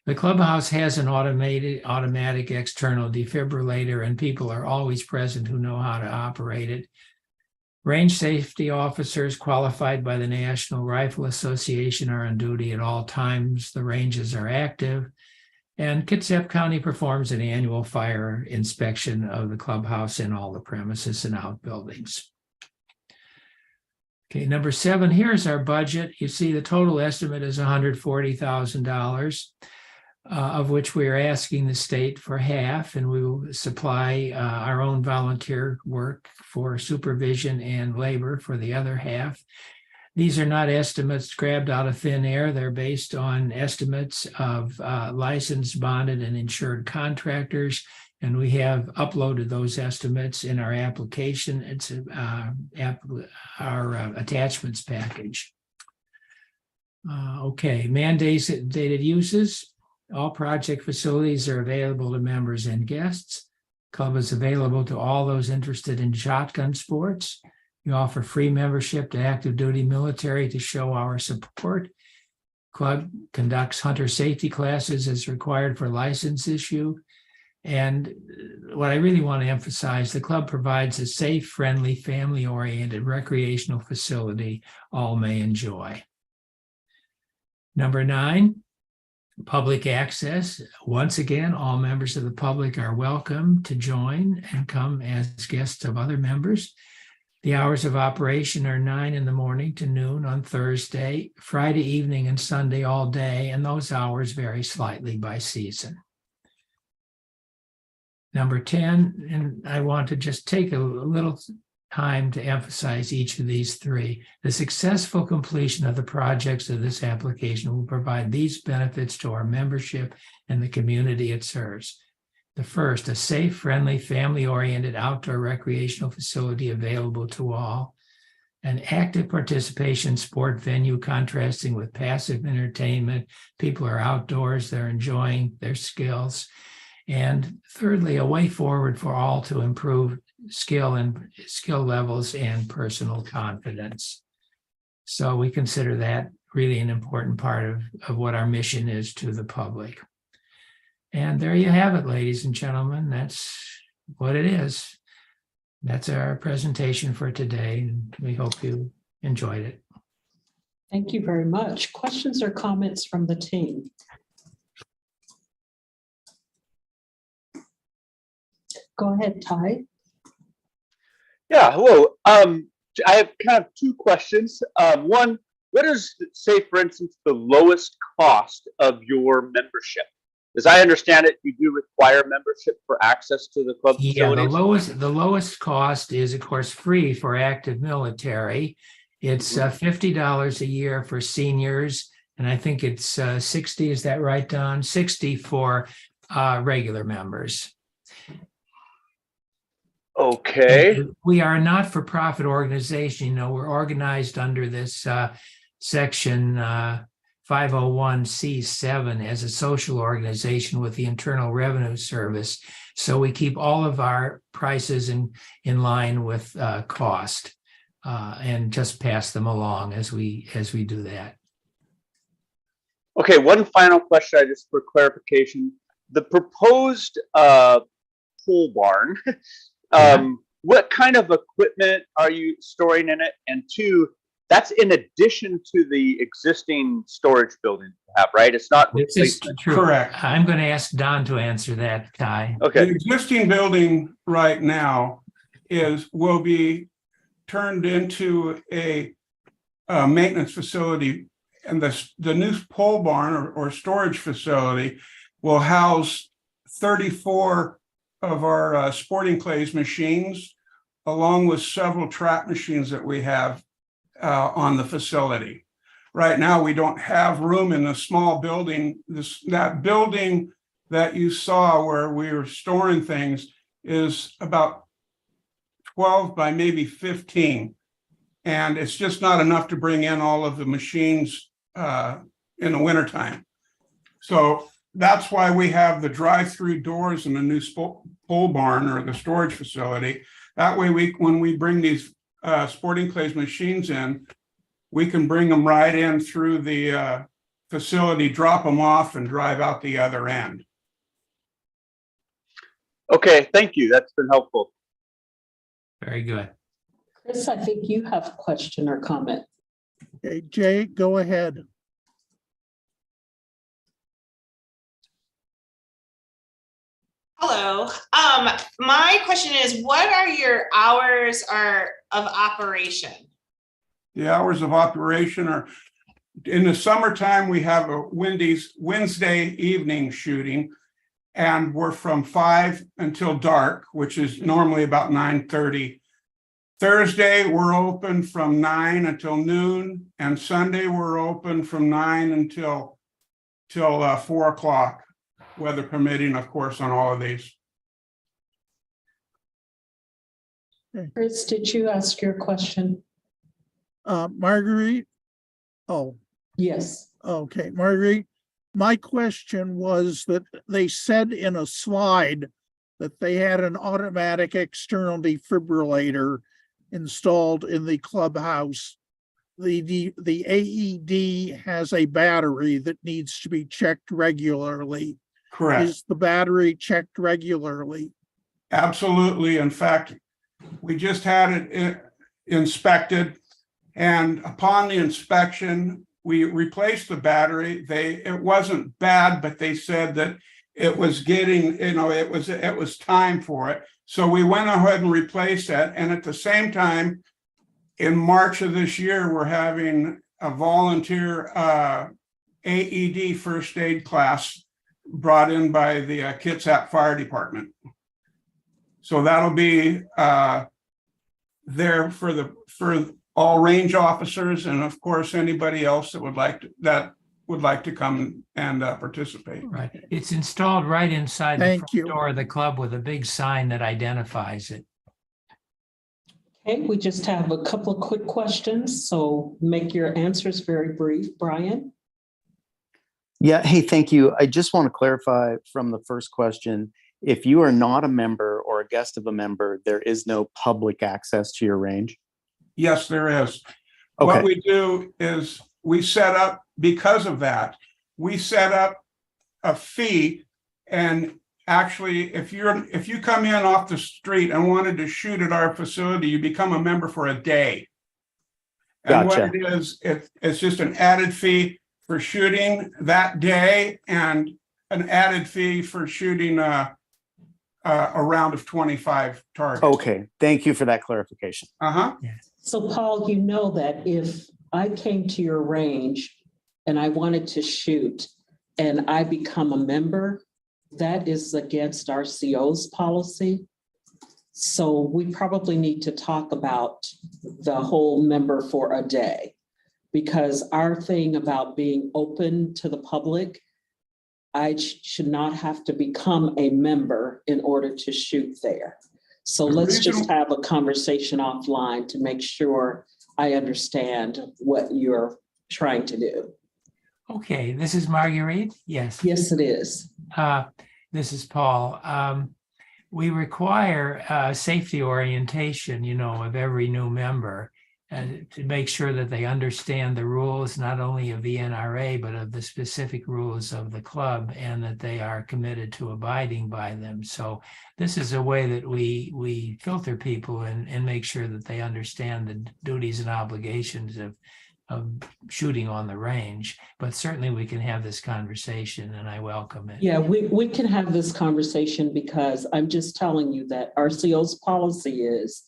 The clubhouse has an automatic external defibrillator, and people are always present who know how to operate it. Range safety officers qualified by the National Rifle Association are on duty at all times. The ranges are active. And Kitsap County performs an annual fire inspection of the clubhouse and all the premises and outbuildings. Okay, number 7, here's our budget. You see the total estimate is $140,000, of which we are asking the state for half, and we will supply our own volunteer work for supervision and labor for the other half. These are not estimates grabbed out of thin air. They're based on estimates of licensed, bonded, and insured contractors. And we have uploaded those estimates in our application. It's our attachments package. Okay, mandated uses. All project facilities are available to members and guests. Club is available to all those interested in shotgun sports. We offer free membership to active duty military to show our support. Club conducts hunter safety classes as required for license issue. And what I really want to emphasize, the club provides a safe, friendly, family-oriented recreational facility all may enjoy. Number 9, public access. Once again, all members of the public are welcome to join and come as guests of other members. The hours of operation are 9 in the morning to noon on Thursday, Friday evening and Sunday all day, and those hours vary slightly by season. Number 10, and I want to just take a little time to emphasize each of these 3. The successful completion of the projects of this application will provide these benefits to our membership and the community it serves. The first, a safe, friendly, family-oriented outdoor recreational facility available to all. An active participation sport venue contrasting with passive entertainment. People are outdoors, they're enjoying their skills. And thirdly, a way forward for all to improve skill levels and personal confidence. So we consider that really an important part of what our mission is to the public. And there you have it, ladies and gentlemen. That's what it is. That's our presentation for today. We hope you enjoyed it. Thank you very much. Questions or comments from the team? Go ahead, Ty. Yeah, hello. I have kind of 2 questions. One, what is, say, for instance, the lowest cost of your membership? As I understand it, you do require membership for access to the club facilities. The lowest cost is, of course, free for active military. It's $50 a year for seniors, and I think it's 60. Is that right, Don? 60 for regular members. Okay. We are a not-for-profit organization. You know, we're organized under this section 501c7 as a social organization with the Internal Revenue Service. So we keep all of our prices in line with cost and just pass them along as we do that. Okay, one final question, just for clarification. The proposed pole barn, what kind of equipment are you storing in it? And 2, that's in addition to the existing storage building you have, right? It's not replacement. Correct. I'm going to ask Don to answer that, Ty. Okay. The existing building right now will be turned into a maintenance facility, and the new pole barn or storage facility will house 34 of our sporting clays machines, along with several trap machines that we have on the facility. Right now, we don't have room in the small building. That building that you saw where we were storing things is about 12 by maybe 15. And it's just not enough to bring in all of the machines in the wintertime. So that's why we have the drive-through doors in the new pole barn or the storage facility. That way, when we bring these sporting clays machines in, we can bring them right in through the facility, drop them off, and drive out the other end. Okay, thank you. That's been helpful. Very good. Chris, I think you have a question or comment. Okay, Jay, go ahead. Hello. My question is, what are your hours of operation? The hours of operation are, in the summertime, we have a Wednesday evening shooting, and we're from 5 until dark, which is normally about 9:30. Thursday, we're open from 9 until noon, and Sunday, we're open from 9 until 4 o'clock, weather permitting, of course, on all of these. Chris, did you ask your question? Marguerite? Oh, Yes. okay, Marguerite. My question was that they said in a slide that they had an automatic external defibrillator installed in the clubhouse. The AED has a battery that needs to be checked regularly. Correct. Is the battery checked regularly? Absolutely. In fact, we just had it inspected, and upon the inspection, we replaced the battery. It wasn't bad, but they said that it was getting, it was time for it. So we went ahead and replaced it. And at the same time, in March of this year, we're having a volunteer AED first aid class brought in by the Kitsap Fire Department. So that'll be there for all range officers, and of course anybody else that would like to come and participate. Right. It's installed right inside the Thank front you. door of the club with a big sign that identifies it. Okay, we just have a couple of quick questions, so make your answers very brief. Brian? Yeah, hey, thank you. I just want to clarify from the first question, if you are not a member or a guest of a member, there is no public access to your range? Yes, there is. Okay. What we do is we set up, because of that, we set up a fee, and actually, if you come in off the street and wanted to shoot at our facility, you become a member for a day. And Gotcha. what it is, it's just an added fee for shooting that day, and an added fee for shooting a round of 25 targets. Okay, thank you for that clarification. Uh-huh. So Paul, you know that if I came to your range and I wanted to shoot and I become a member, that is against our CO's policy. So we probably need to talk about the whole member for a day, because our thing about being open to the public, I should not have to become a member in order to shoot there. So let's just have a conversation offline to make sure I understand what you're trying to do. Okay, this is Marguerite. Yes. Yes, it is. This is Paul. We require safety orientation, of every new member to make sure that they understand the rules, not only of the NRA, but of the specific rules of the club, and that they are committed to abiding by them. So this is a way that we filter people and make sure that they understand the duties and obligations of shooting on the range. But certainly we can have this conversation, and I welcome it. Yeah, we can have this conversation, because I'm just telling you that RCO's policy is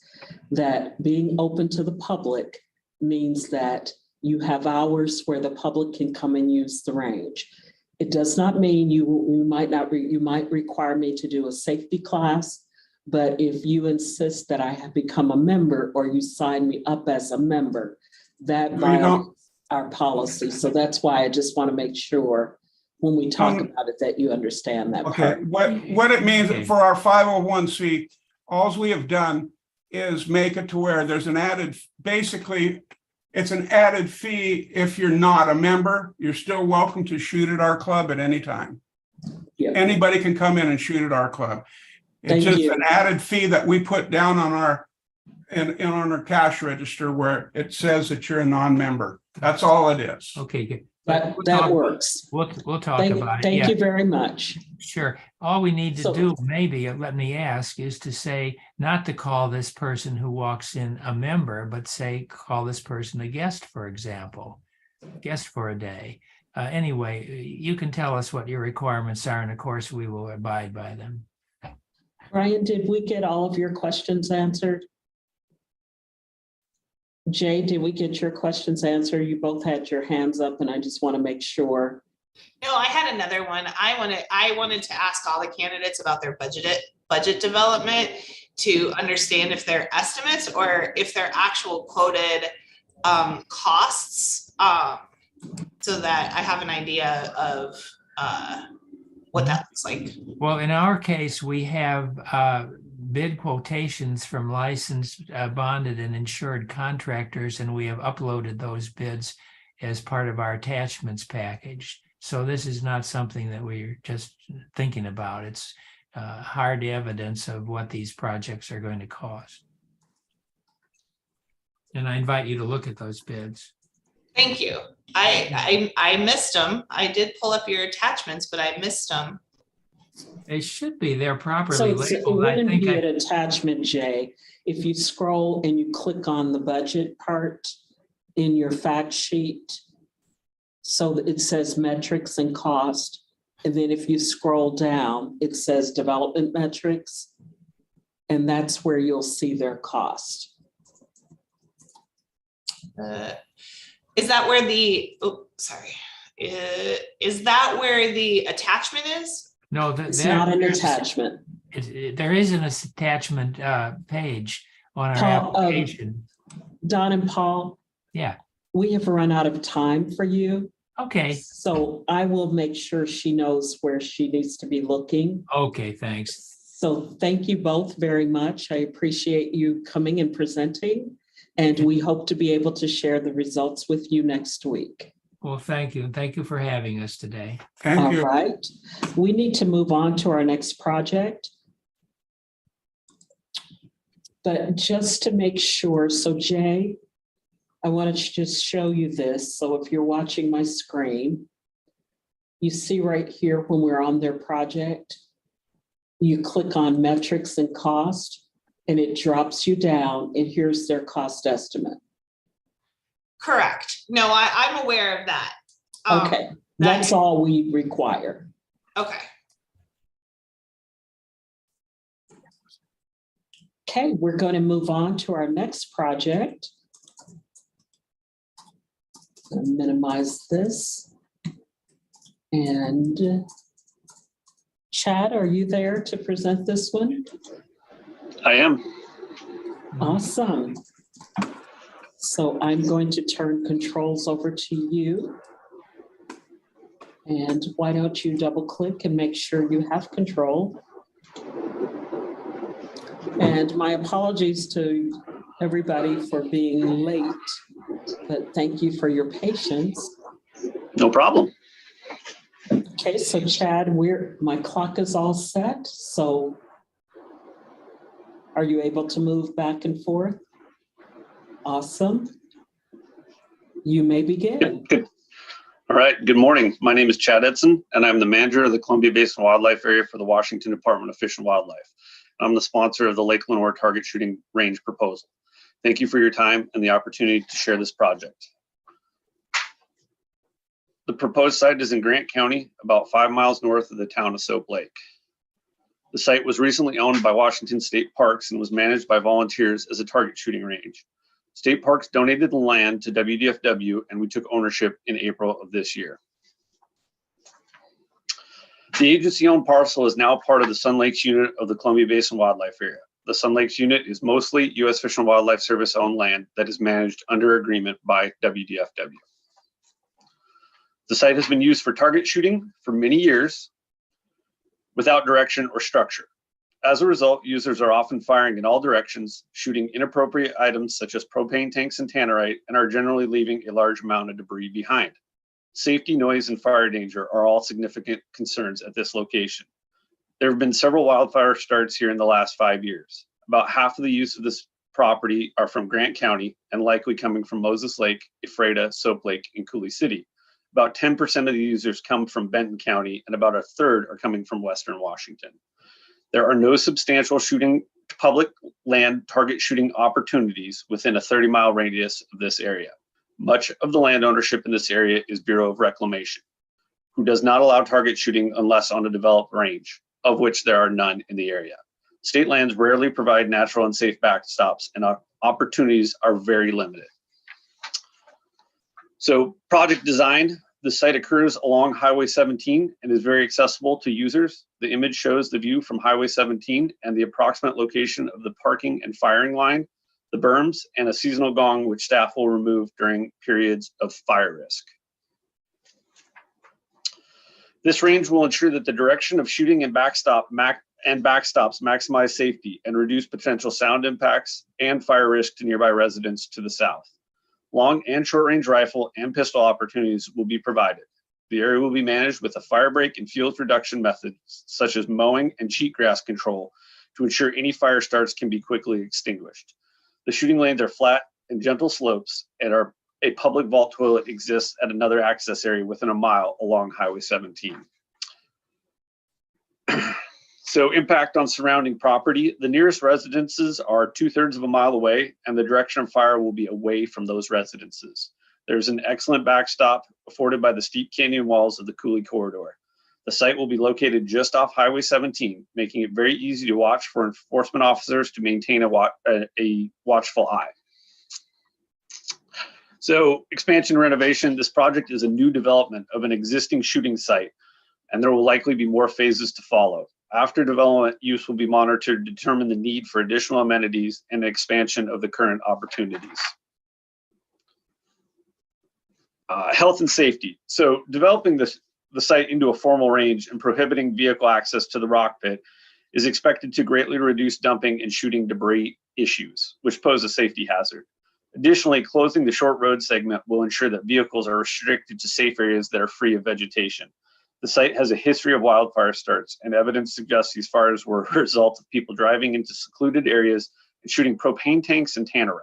that being open to the public means that you have hours where the public can come and use the range. It does not mean you might require me to do a safety class, but if you insist that I have become a member or you sign me up as a member, that violates our policy. So that's why I just want to make sure when we talk about it that you understand that Okay, part. what it means for our 501c, all we have done is make it to where there's an added, basically, it's an added fee if you're not a member. You're still welcome to shoot at our club at any time. Yeah. Anybody can come in and shoot at our club. It's Thank just you. an added fee that we put down on our on our cash register where it says that you're a non-member. That's all it is. Okay, good. That talk- works. We'll talk about it. Thank Yeah, you very much. sure. All we need to So- do, maybe, let me ask, is to say, not to call this person who walks in a member, but say, call this person a guest, for example, guest for a day. Anyway, you can tell us what your requirements are, and of course, we will abide by them. Brian, did we get all of your questions answered? Jay, did we get your questions answered? You both had your hands up and I just want to make sure. No, I had another one. I wanted to ask all the candidates about their budget development to understand if they're estimates or if they're actual quoted costs, so that I have an idea of what that looks like. Well, in our case, we have bid quotations from licensed, bonded, and insured contractors, and we have uploaded those bids as part of our attachments package. So this is not something that we're just thinking about. It's hard evidence of what these projects are going to cost. And I invite you to look at those bids. Thank you. I missed them. I did pull up your attachments, but I missed them. They should be there So properly it labeled. I wouldn't think be an attachment, Jay. If you scroll and you click on the budget part in your fact sheet, so that it says metrics and cost. And then if you scroll down, it says development metrics. And that's where you'll see their cost. Is that where the, is that where the attachment is? No, It's not an attachment. There is an attachment page on our Paul, application. Don and Paul, Yeah, we have run out of time for you. okay, So I will make sure she knows where she needs to be looking. okay, thanks. So thank you both very much. I appreciate you coming and presenting. And we hope to be able to share the results with you next week. Well, thank you. Thank you for having us today. Thank you. All right. We need to move on to our next project. But just to make sure, so Jay, I wanted to just show you this. So if you're watching my screen, you see right here when we're on their project, you click on metrics and cost, and it drops you down, and here's their cost estimate. Correct. No, I'm aware of that. Okay, that's all we require. Okay. Okay, we're going to move on to our next project. I'm going to minimize this. And Chad, are you there to present this one? I am. Awesome. So I'm going to turn controls over to you. And why don't you double click and make sure you have control. And my apologies to everybody for being late, but thank you for your patience. No problem. Okay, so Chad, my clock is all set. So are you able to move back and forth? Awesome. You may begin. Good. All right. Good morning. My name is Chad Edson, and I'm the manager of the Columbia Basin Wildlife Area for the Washington Department of Fish and Wildlife. I'm the sponsor of the Lake Lenoir Target Shooting Range proposal. Thank you for your time and the opportunity to share this project. The proposed site is in Grant County, about 5 miles north of the town of Soap Lake. The site was recently owned by Washington State Parks and was managed by volunteers as a target shooting range. State Parks donated the land to WDFW and we took ownership in April of this year. The agency-owned parcel is now part of the Sun Lakes unit of the Columbia Basin Wildlife Area. The Sun Lakes unit is mostly U.S. Fish and Wildlife Service owned land that is managed under agreement by WDFW. The site has been used for target shooting for many years without direction or structure. As a result, users are often firing in all directions, shooting inappropriate items such as propane tanks and tannerite, and are generally leaving a large amount of debris behind. Safety, noise, and fire danger are all significant concerns at this location. There have been several wildfire starts here in the last 5 years. About half of the use of this property are from Grant County and likely coming from Moses Lake, Ephrata, Soap Lake, and Coulee City. About 10% of the users come from Benton County and about a third are coming from Western Washington. There are no substantial public land target shooting opportunities within a 30-mile radius of this area. Much of the land ownership in this area is Bureau of Reclamation, who does not allow target shooting unless on a developed range, of which there are none in the area. State lands rarely provide natural and safe backstops, and opportunities are very limited. So project design, the site occurs along Highway 17 and is very accessible to users. The image shows the view from Highway 17 and the approximate location of the parking and firing line, the berms, and a seasonal gong which staff will remove during periods of fire risk. This range will ensure that the direction of shooting and backstops maximize safety and reduce potential sound impacts and fire risk to nearby residents to the south. Long and short range rifle and pistol opportunities will be provided. The area will be managed with a fire break and fuel reduction methods such as mowing and cheatgrass control to ensure any fire starts can be quickly extinguished. The shooting lanes are flat and gentle slopes, and a public vault toilet exists at another access area within a mile along Highway 17. So impact on surrounding property. The nearest residences are 2/3 of a mile away, and the direction of fire will be away from those residences. There's an excellent backstop afforded by the steep canyon walls of the Coulee corridor. The site will be located just off Highway 17, making it very easy to watch for enforcement officers to maintain a watchful eye. So expansion renovation, this project is a new development of an existing shooting site, and there will likely be more phases to follow. After development, use will be monitored to determine the need for additional amenities and expansion of the current opportunities. Health and safety. So developing the site into a formal range and prohibiting vehicle access to the rock pit is expected to greatly reduce dumping and shooting debris issues, which pose a safety hazard. Additionally, closing the short road segment will ensure that vehicles are restricted to safe areas that are free of vegetation. The site has a history of wildfire starts, and evidence suggests these fires were a result of people driving into secluded areas and shooting propane tanks and tannerite.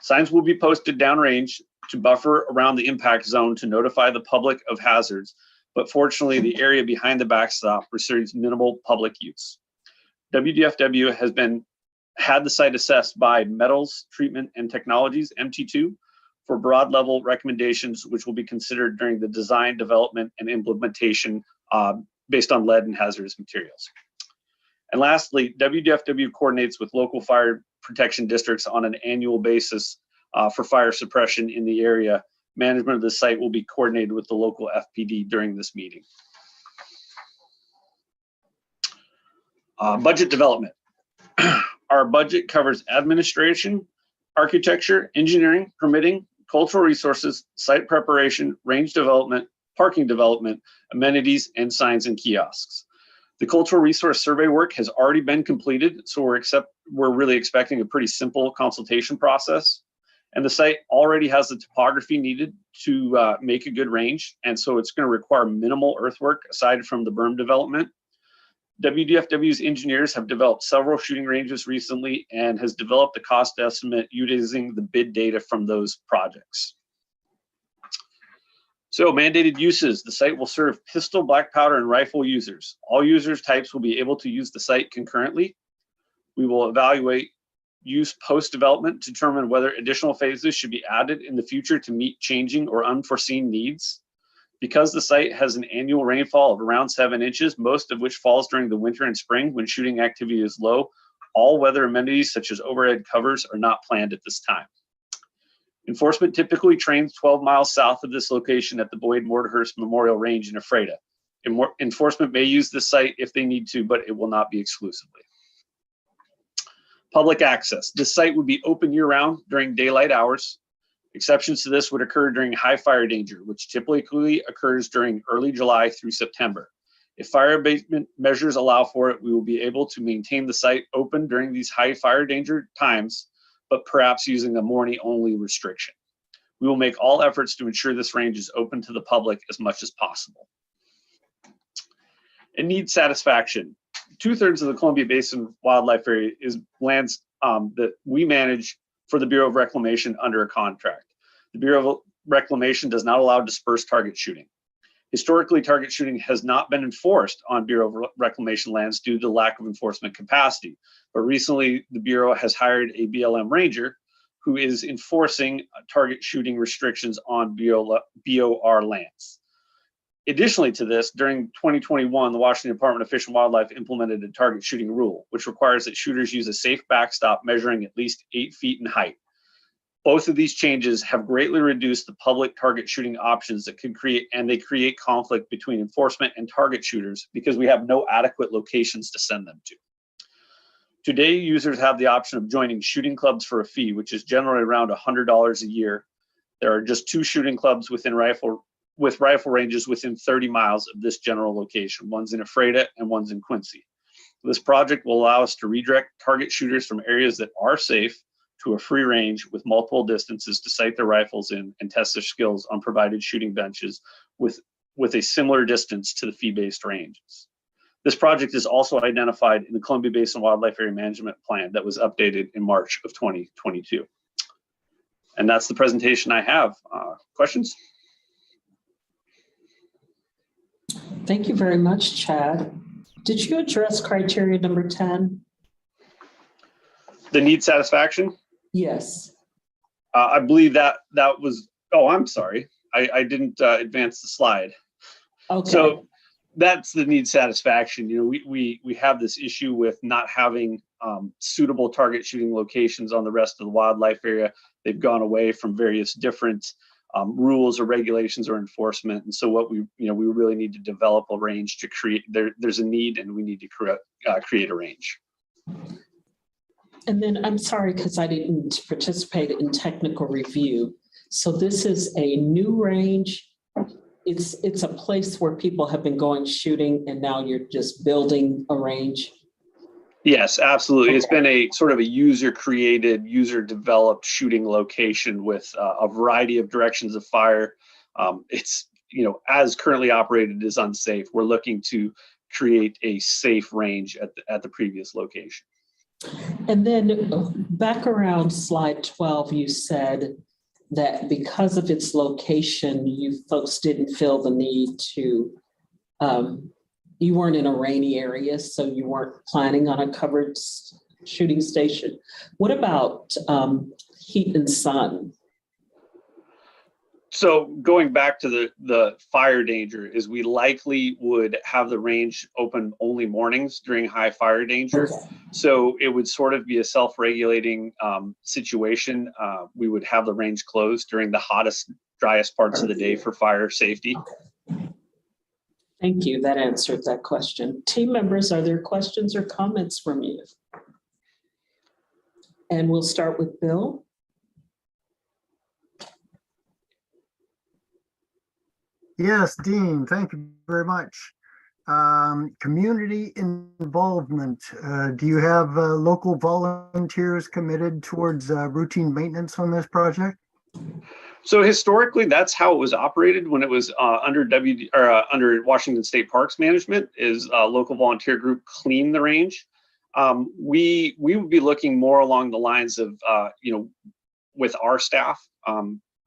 Signs will be posted downrange to buffer around the impact zone to notify the public of hazards, but fortunately, the area behind the backstop receives minimal public use. WDFW has had the site assessed by Metals Treatment and Technologies, MT2, for broad level recommendations, which will be considered during the design, development, and implementation based on lead and hazardous materials. And lastly, WDFW coordinates with local fire protection districts on an annual basis for fire suppression in the area. Management of the site will be coordinated with the local FPD during this meeting. Budget development. Our budget covers administration, architecture, engineering, permitting, cultural resources, site preparation, range development, parking development, amenities, and signs and kiosks. The cultural resource survey work has already been completed, so we're really expecting a pretty simple consultation process. And the site already has the topography needed to make a good range, and so it's going to require minimal earthwork aside from the berm development. WDFW's engineers have developed several shooting ranges recently and has developed a cost estimate using the bid data from those projects. So mandated uses, the site will serve pistol, black powder, and rifle users. All users types will be able to use the site concurrently. We will evaluate use post-development to determine whether additional phases should be added in the future to meet changing or unforeseen needs. Because the site has an annual rainfall of around 7 inches, most of which falls during the winter and spring when shooting activity is low, all weather amenities such as overhead covers are not planned at this time. Enforcement typically trains 12 miles south of this location at the Boyd Mortehurst Memorial Range in Ephrata. Enforcement may use this site if they need to, but it will not be exclusively. Public access. This site would be open year-round during daylight hours. Exceptions to this would occur during high fire danger, which typically occurs during early July through September. If fire abatement measures allow for it, we will be able to maintain the site open during these high fire danger times, but perhaps using a morning-only restriction. We will make all efforts to ensure this range is open to the public as much as possible. And need satisfaction. 2/3 of the Columbia Basin Wildlife Area is lands that we manage for the Bureau of Reclamation under a contract. The Bureau of Reclamation does not allow dispersed target shooting. Historically, target shooting has not been enforced on Bureau of Reclamation lands due to lack of enforcement capacity. But recently, the Bureau has hired a BLM ranger who is enforcing target shooting restrictions on BOR lands. Additionally to this, during 2021, the Washington Department of Fish and Wildlife implemented a target shooting rule, which requires that shooters use a safe backstop measuring at least 8 feet in height. Both of these changes have greatly reduced the public target shooting options that could create conflict between enforcement and target shooters because we have no adequate locations to send them to. Today, users have the option of joining shooting clubs for a fee, which is generally around $100 a year. There are just 2 shooting clubs with rifle ranges within 30 miles of this general location. One's in Ephrata and one's in Quincy. This project will allow us to redirect target shooters from areas that are safe to a free range with multiple distances to sight their rifles in and test their skills on provided shooting benches with a similar distance to the fee-based ranges. This project is also identified in the Columbia Basin Wildlife Area Management Plan that was updated in March of 2022. And that's the presentation I have. Questions? Thank you very much, Chad. Did you address criteria number 10? The need satisfaction? Yes. I believe that was, oh, I'm sorry. I didn't advance the slide. Okay. So that's the need satisfaction. You know, we have this issue with not having suitable target shooting locations on the rest of the wildlife area. They've gone away from various different rules or regulations or enforcement. And so what we really need to develop a range to create, there's a need and we need to create a range. And then I'm sorry, because I didn't participate in technical review. So this is a new range. It's a place where people have been going shooting and now you're just building a range. Yes, absolutely. Okay. It's been a sort of a user-created, user-developed shooting location with a variety of directions of fire. It's, as currently operated is unsafe. We're looking to create a safe range at the previous location. And then back around slide 12, you said that because of its location, you folks didn't feel the need to, you weren't in a rainy area, so you weren't planning on a covered shooting station. What about heat and sun? So going back to the fire danger is we likely would have the range open only mornings during high fire danger. Okay. So it would sort of be a self-regulating situation. We would have the range closed during the hottest, driest parts of the day for fire safety. Okay. Thank you. That answered that question. Team members, are there questions or comments from you? And we'll start with Bill. Yes, Dean, thank you very much. Community involvement. Do you have local volunteers committed towards routine maintenance on this project? So historically, that's how it was operated when it was under Washington State Parks Management. Is a local volunteer group clean the range. We would be looking more along the lines of with our staff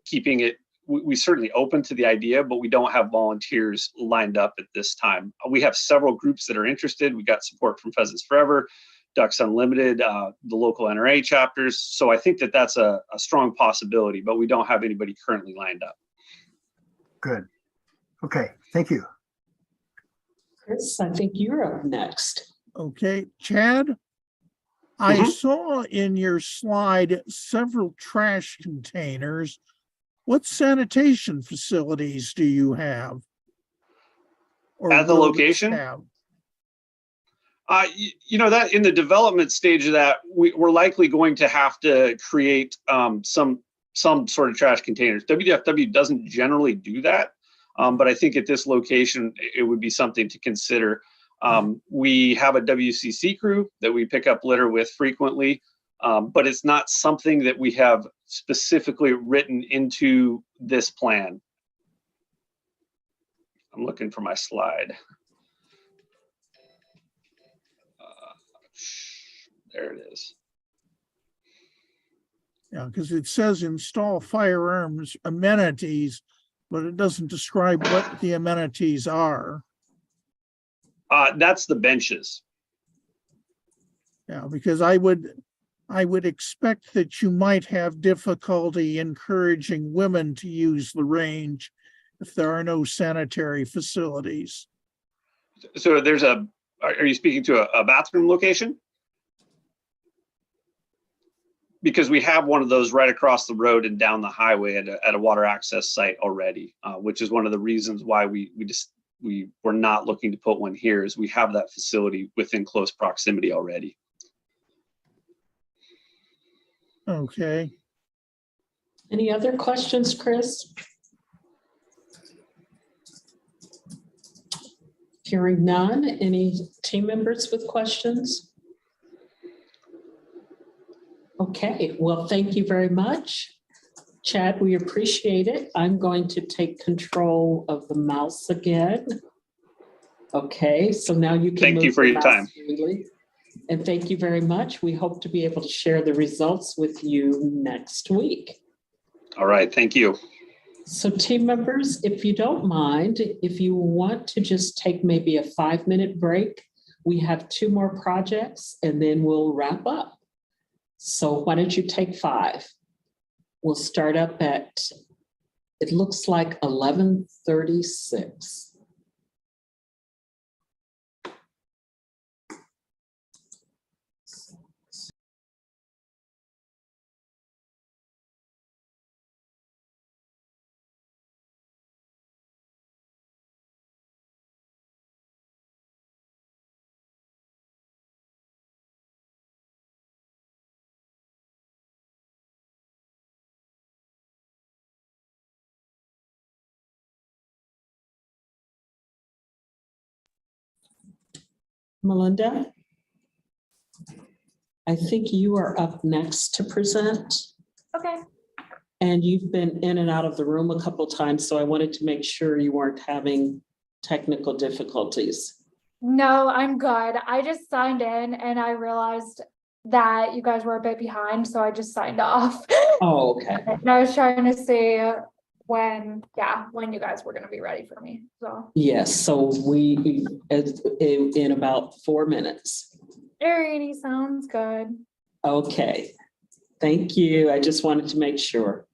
keeping it. We certainly open to the idea, but we don't have volunteers lined up at this time. We have several groups that are interested. We got support from Pheasants Forever, Ducks Unlimited, the local NRA chapters. So I think that that's a strong possibility, but we don't have anybody currently lined up. Good. Okay, thank you. Chris, I think you're up next. Okay, Chad, I saw in your slide several trash containers. What sanitation facilities do you have? Or At the will this location? have? That in the development stage of that, we're likely going to have to create some sort of trash containers. WDFW doesn't generally do that, but I think at this location, it would be something to consider. We have a WCC crew that we pick up litter with frequently, but it's not something that we have specifically written into this plan. I'm looking for my slide. There it is. Yeah, because it says install firearms amenities, but it doesn't describe what the amenities are. That's the benches. Yeah, because I would expect that you might have difficulty encouraging women to use the range if there are no sanitary facilities. So are you speaking to a bathroom location? Because we have one of those right across the road and down the highway at a water access site already, which is one of the reasons why we were not looking to put one here, is we have that facility within close proximity already. Okay. Any other questions, Chris? Hearing none, any team members with questions? Okay, well, thank you very much. Chad, we appreciate it. I'm going to take control of the mouse again. Okay, so now you can Thank you move for the your mouse time. freely. And thank you very much. We hope to be able to share the results with you next week. All right, thank you. So team members, if you don't mind, if you want to just take maybe a 5-minute break, we have 2 more projects and then we'll wrap up. So why don't you take 5? We'll start up at, it looks like 11:36. Melinda, I think you are up next to present. Okay. And you've been in and out of the room a couple of times, so I wanted to make sure you weren't having technical difficulties. No, I'm good. I just signed in and I realized that you guys were a bit behind, so I just signed off. Oh, okay. And I was trying to see when you guys were gonna be ready for me, so. Yes, so we in about 4 minutes. Alrighty, sounds good. Okay, thank you. I just wanted to make sure.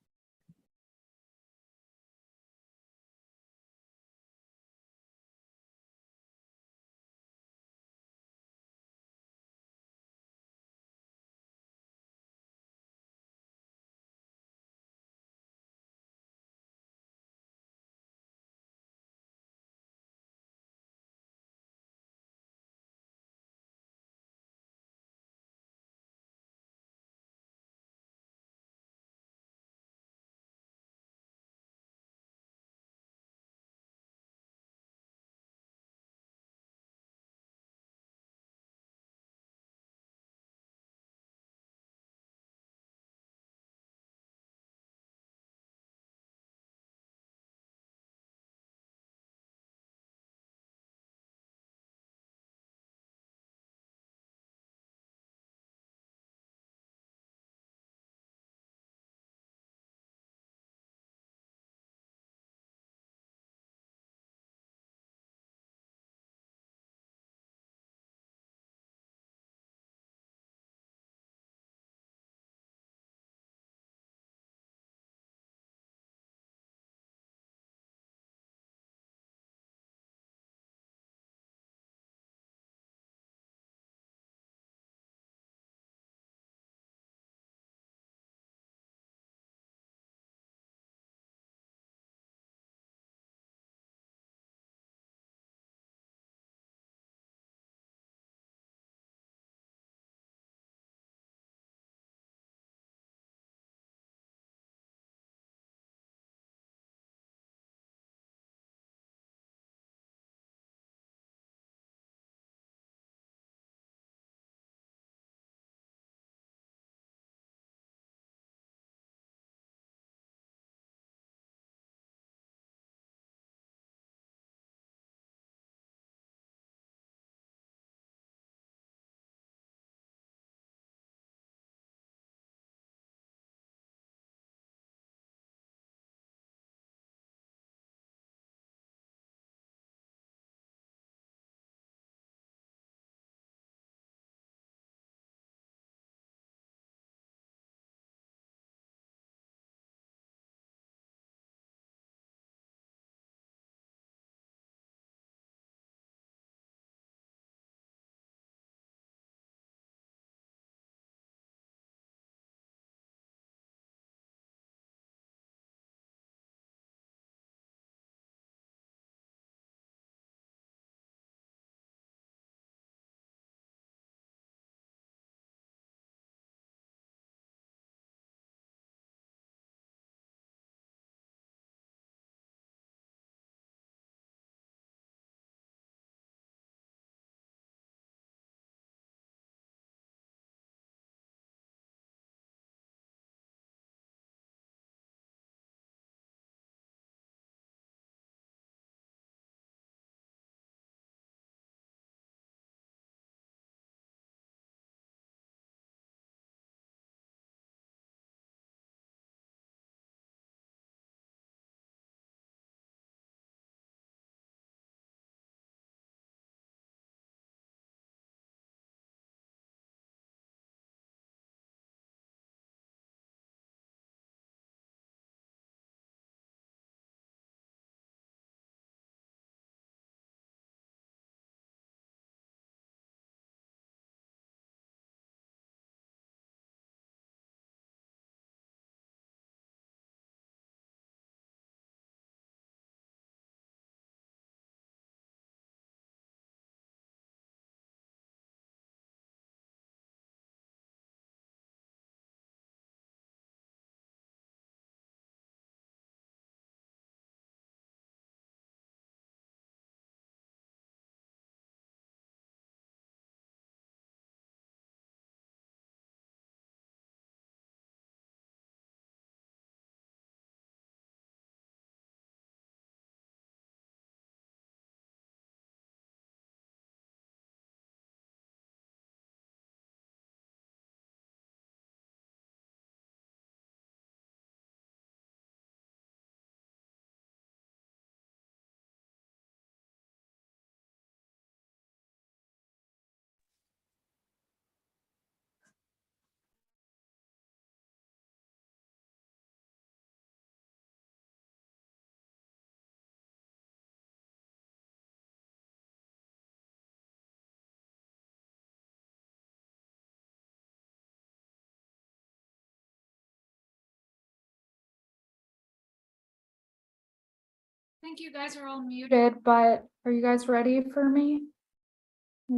think you guys are all muted, but are you guys ready for me?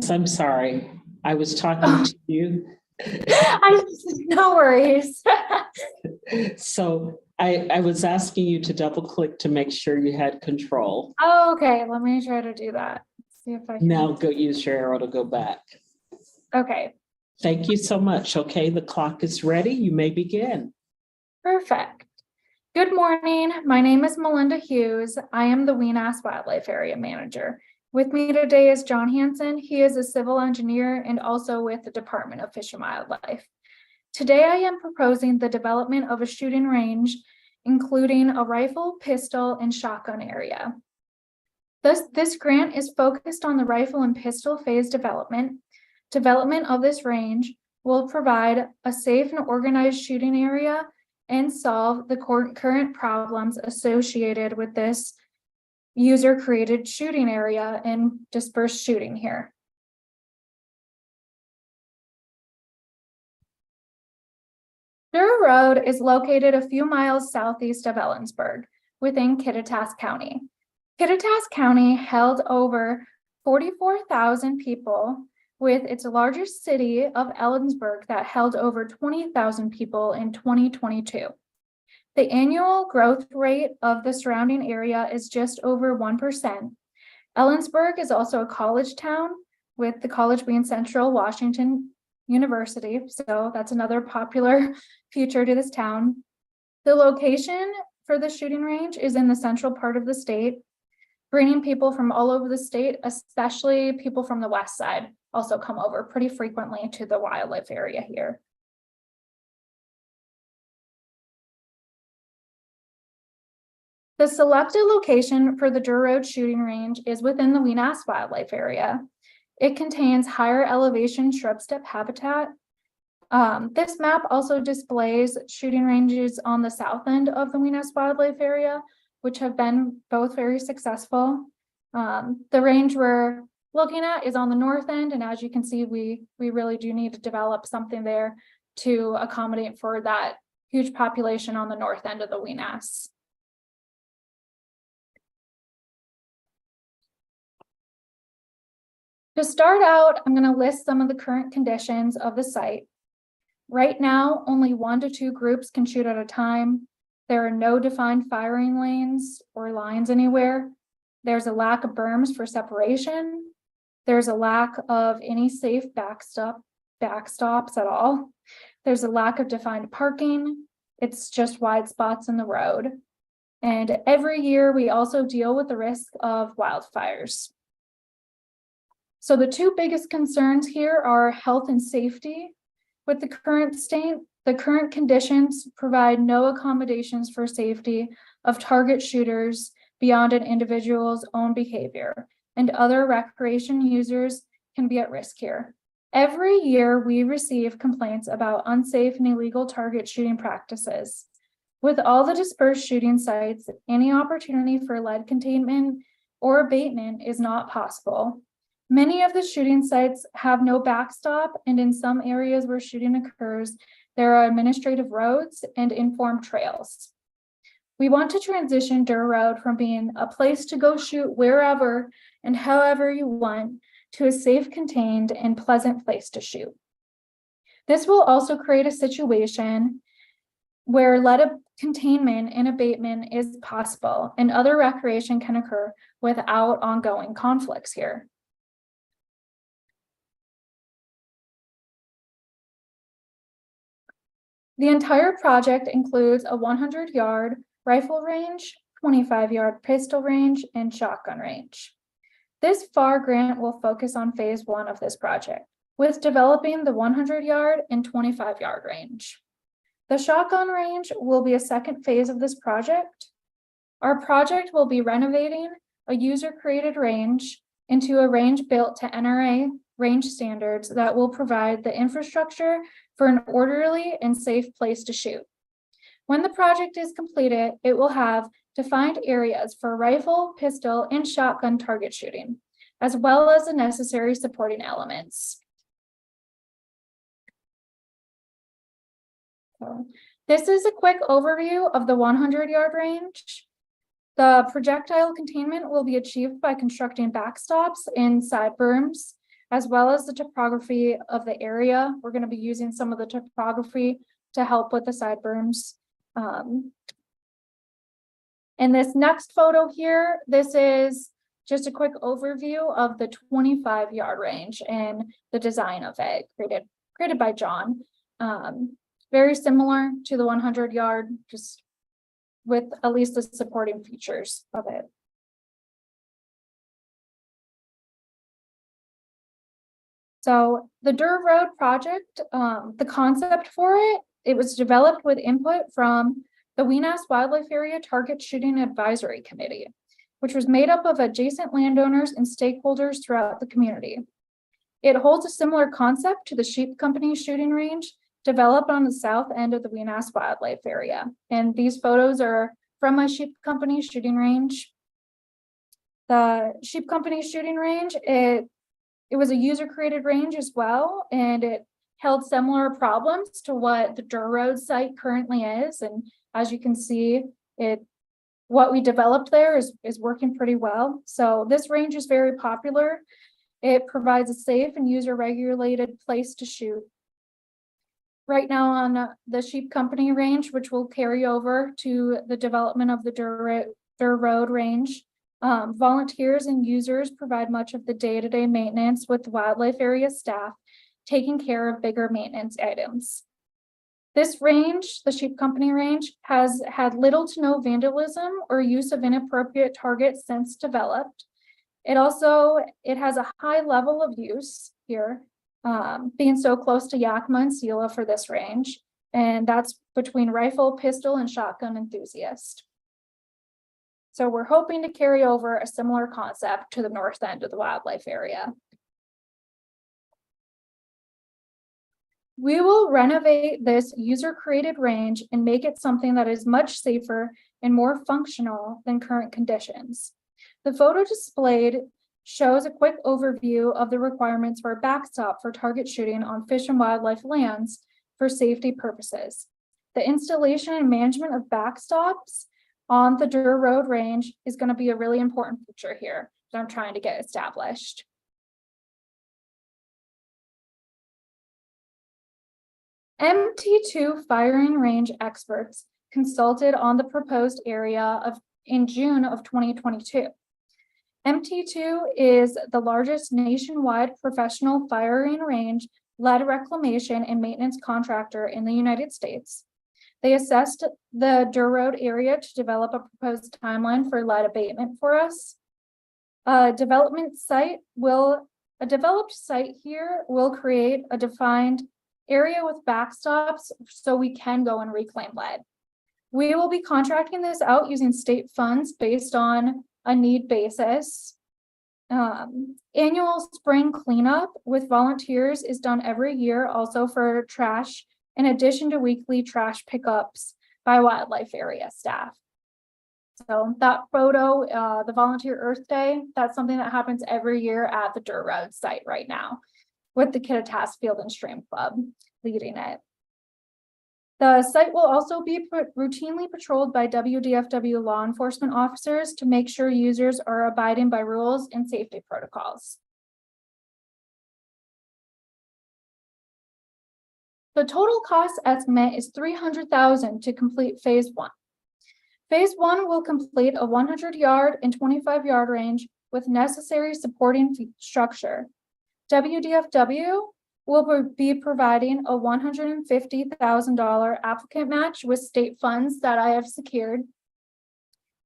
I'm sorry. I was talking to you. No worries. So I was asking you to double click to make sure you had control. Oh, okay, let me try to do that. See if I can. Now go use your arrow to go back. Okay, Thank you so much. Okay, the clock is ready. You may begin. perfect. Good morning. My name is Melinda Hughes. I am the Weenass Wildlife Area Manager. With me today is John Hansen. He is a civil engineer and also with the Department of Fish and Wildlife. Today, I am proposing the development of a shooting range, including a rifle, pistol, and shotgun area. This grant is focused on the rifle and pistol phase development. Development of this range will provide a safe and organized shooting area and solve the current problems associated with this user-created shooting area and dispersed shooting here. Durr Road is located a few miles southeast of Ellensburg within Kittitas County. Kittitas County held over 44,000 people, with its largest city of Ellensburg that held over 20,000 people in 2022. The annual growth rate of the surrounding area is just over 1%. Ellensburg is also a college town, with the college being Central Washington University, so that's another popular feature to this town. The location for the shooting range is in the central part of the state, bringing people from all over the state, especially people from the west side, also come over pretty frequently to the wildlife area here. The selected location for the Durr Road shooting range is within the Weenass Wildlife Area. It contains higher elevation shrub steppe habitat. This map also displays shooting ranges on the south end of the Weenass Wildlife Area, which have been both very successful. The range we're looking at is on the north end, and as you can see, we really do need to develop something there to accommodate for that huge population on the north end of the Weenass. To start out, I'm going to list some of the current conditions of the site. Right now, only 1 to 2 groups can shoot at a time. There are no defined firing lanes or lines anywhere. There's a lack of berms for separation. There's a lack of any safe backstops at all. There's a lack of defined parking. It's just wide spots in the road. And every year we also deal with the risk of wildfires. So the 2 biggest concerns here are health and safety. With the current state, the current conditions provide no accommodations for safety of target shooters beyond an individual's own behavior, and other recreation users can be at risk here. Every year we receive complaints about unsafe and illegal target shooting practices. With all the dispersed shooting sites, any opportunity for lead containment or abatement is not possible. Many of the shooting sites have no backstop, and in some areas where shooting occurs, there are administrative roads and informed trails. We want to transition Durr Road from being a place to go shoot wherever and however you want to a safe, contained, and pleasant place to shoot. This will also create a situation where lead containment and abatement is possible, and other recreation can occur without ongoing conflicts here. The entire project includes a 100-yard rifle range, 25-yard pistol range, and shotgun range. This FARR grant will focus on phase 1 of this project, with developing the 100-yard and 25-yard range. The shotgun range will be a second phase of this project. Our project will be renovating a user-created range into a range built to NRA range standards that will provide the infrastructure for an orderly and safe place to shoot. When the project is completed, it will have defined areas for rifle, pistol, and shotgun target shooting, as well as the necessary supporting elements. So, this is a quick overview of the 100-yard range. The projectile containment will be achieved by constructing backstops and side berms, as well as the topography of the area. We're going to be using some of the topography to help with the side berms. And this next photo here, this is just a quick overview of the 25-yard range and the design of it created by John. Very similar to the 100-yard, just with at least the supporting features of it. So the Durr Road project, the concept for it was developed with input from the Weenass Wildlife Area Target Shooting Advisory Committee, which was made up of adjacent landowners and stakeholders throughout the community. It holds a similar concept to the Sheep Company shooting range developed on the south end of the Weenass Wildlife Area. And these photos are from my Sheep Company shooting range. The Sheep Company shooting range, it was a user-created range as well, and it held similar problems to what the Durr Road site currently is. And as you can see, what we developed there is working pretty well. So this range is very popular. It provides a safe and user-regulated place to shoot. Right now on the Sheep Company range, which will carry over to the development of the Durr Road range, volunteers and users provide much of the day-to-day maintenance with the wildlife area staff, taking care of bigger maintenance items. This range, the Sheep Company range, has had little to no vandalism or use of inappropriate targets since developed. It has a high level of use here, being so close to Yakima and Sela for this range, and that's between rifle, pistol, and shotgun enthusiasts. So we're hoping to carry over a similar concept to the north end of the wildlife area. We will renovate this user-created range and make it something that is much safer and more functional than current conditions. The photo displayed shows a quick overview of the requirements for a backstop for target shooting on fish and wildlife lands for safety purposes. The installation and management of backstops on the Durr Road range is going to be a really important feature here that I'm trying to get established. MT2 firing range experts consulted on the proposed area in June of 2022. MT2 is the largest nationwide professional firing range lead reclamation and maintenance contractor in the United States. They assessed the Durr Road area to develop a proposed timeline for lead abatement for us. A developed site here will create a defined area with backstops so we can go and reclaim lead. We will be contracting this out using state funds based on a need basis. Annual spring cleanup with volunteers is done every year, also for trash, in addition to weekly trash pickups by wildlife area staff. So that photo, the Volunteer Earth Day, that's something that happens every year at the Durr Road site right now, with the Kittitas Field and Stream Club leading it. The site will also be routinely patrolled by WDFW law enforcement officers to make sure users are abiding by rules and safety protocols. The total cost estimate is $300,000 to complete phase 1. Phase 1 will complete a 100-yard and 25-yard range with necessary supporting structure. WDFW will be providing a $150,000 applicant match with state funds that I have secured.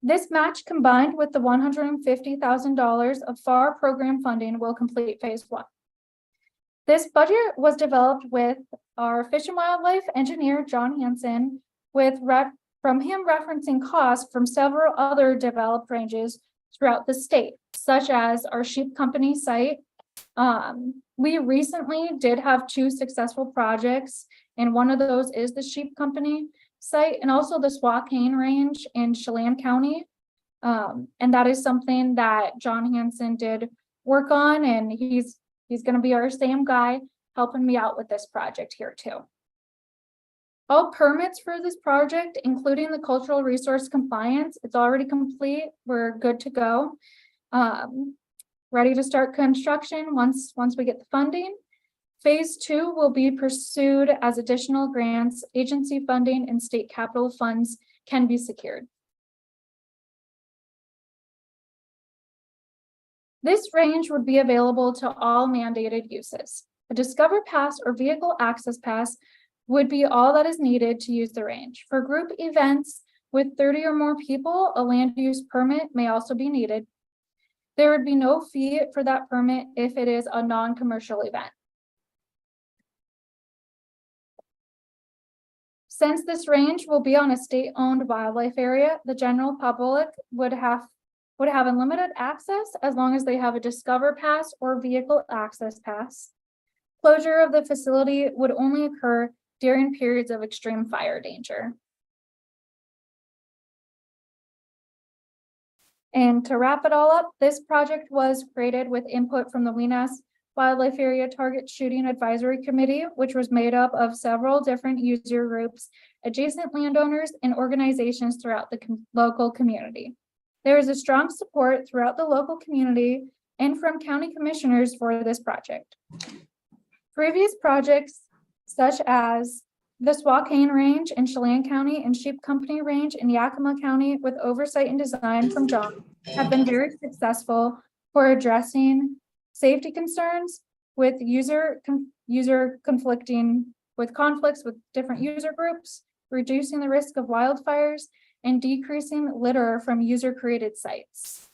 This match, combined with the $150,000 of FARR program funding, will complete phase 1. This budget was developed with our Fish and Wildlife engineer, John Hansen, from him referencing costs from several other developed ranges throughout the state, such as our Sheep Company site. We recently did have 2 successful projects, and one of those is the Sheep Company site and also the Swakane Range in Chelan County. And that is something that John Hansen did work on, and he's going to be our same guy helping me out with this project here too. All permits for this project, including the cultural resource compliance, it's already complete. We're good to go. Ready to start construction once we get the funding. Phase 2 will be pursued as additional grants, agency funding, and state capital funds can be secured. This range would be available to all mandated uses. A Discover Pass or Vehicle Access Pass would be all that is needed to use the range. For group events with 30 or more people, a land use permit may also be needed. There would be no fee for that permit if it is a non-commercial event. Since this range will be on a state-owned wildlife area, the general public would have unlimited access as long as they have a Discover Pass or Vehicle Access Pass. Closure of the facility would only occur during periods of extreme fire danger. And to wrap it all up, this project was created with input from the Weenas Wildlife Area Target Shooting Advisory Committee, which was made up of several different user groups, adjacent landowners, and organizations throughout the local community. There is a strong support throughout the local community and from county commissioners for this project. Previous projects, such as the Spokane Range in Chelan County and Sheep Company Range in Yakima County, with oversight and design from John, have been very successful for addressing safety concerns with conflicts with different user groups, reducing the risk of wildfires, and decreasing litter from user-created sites.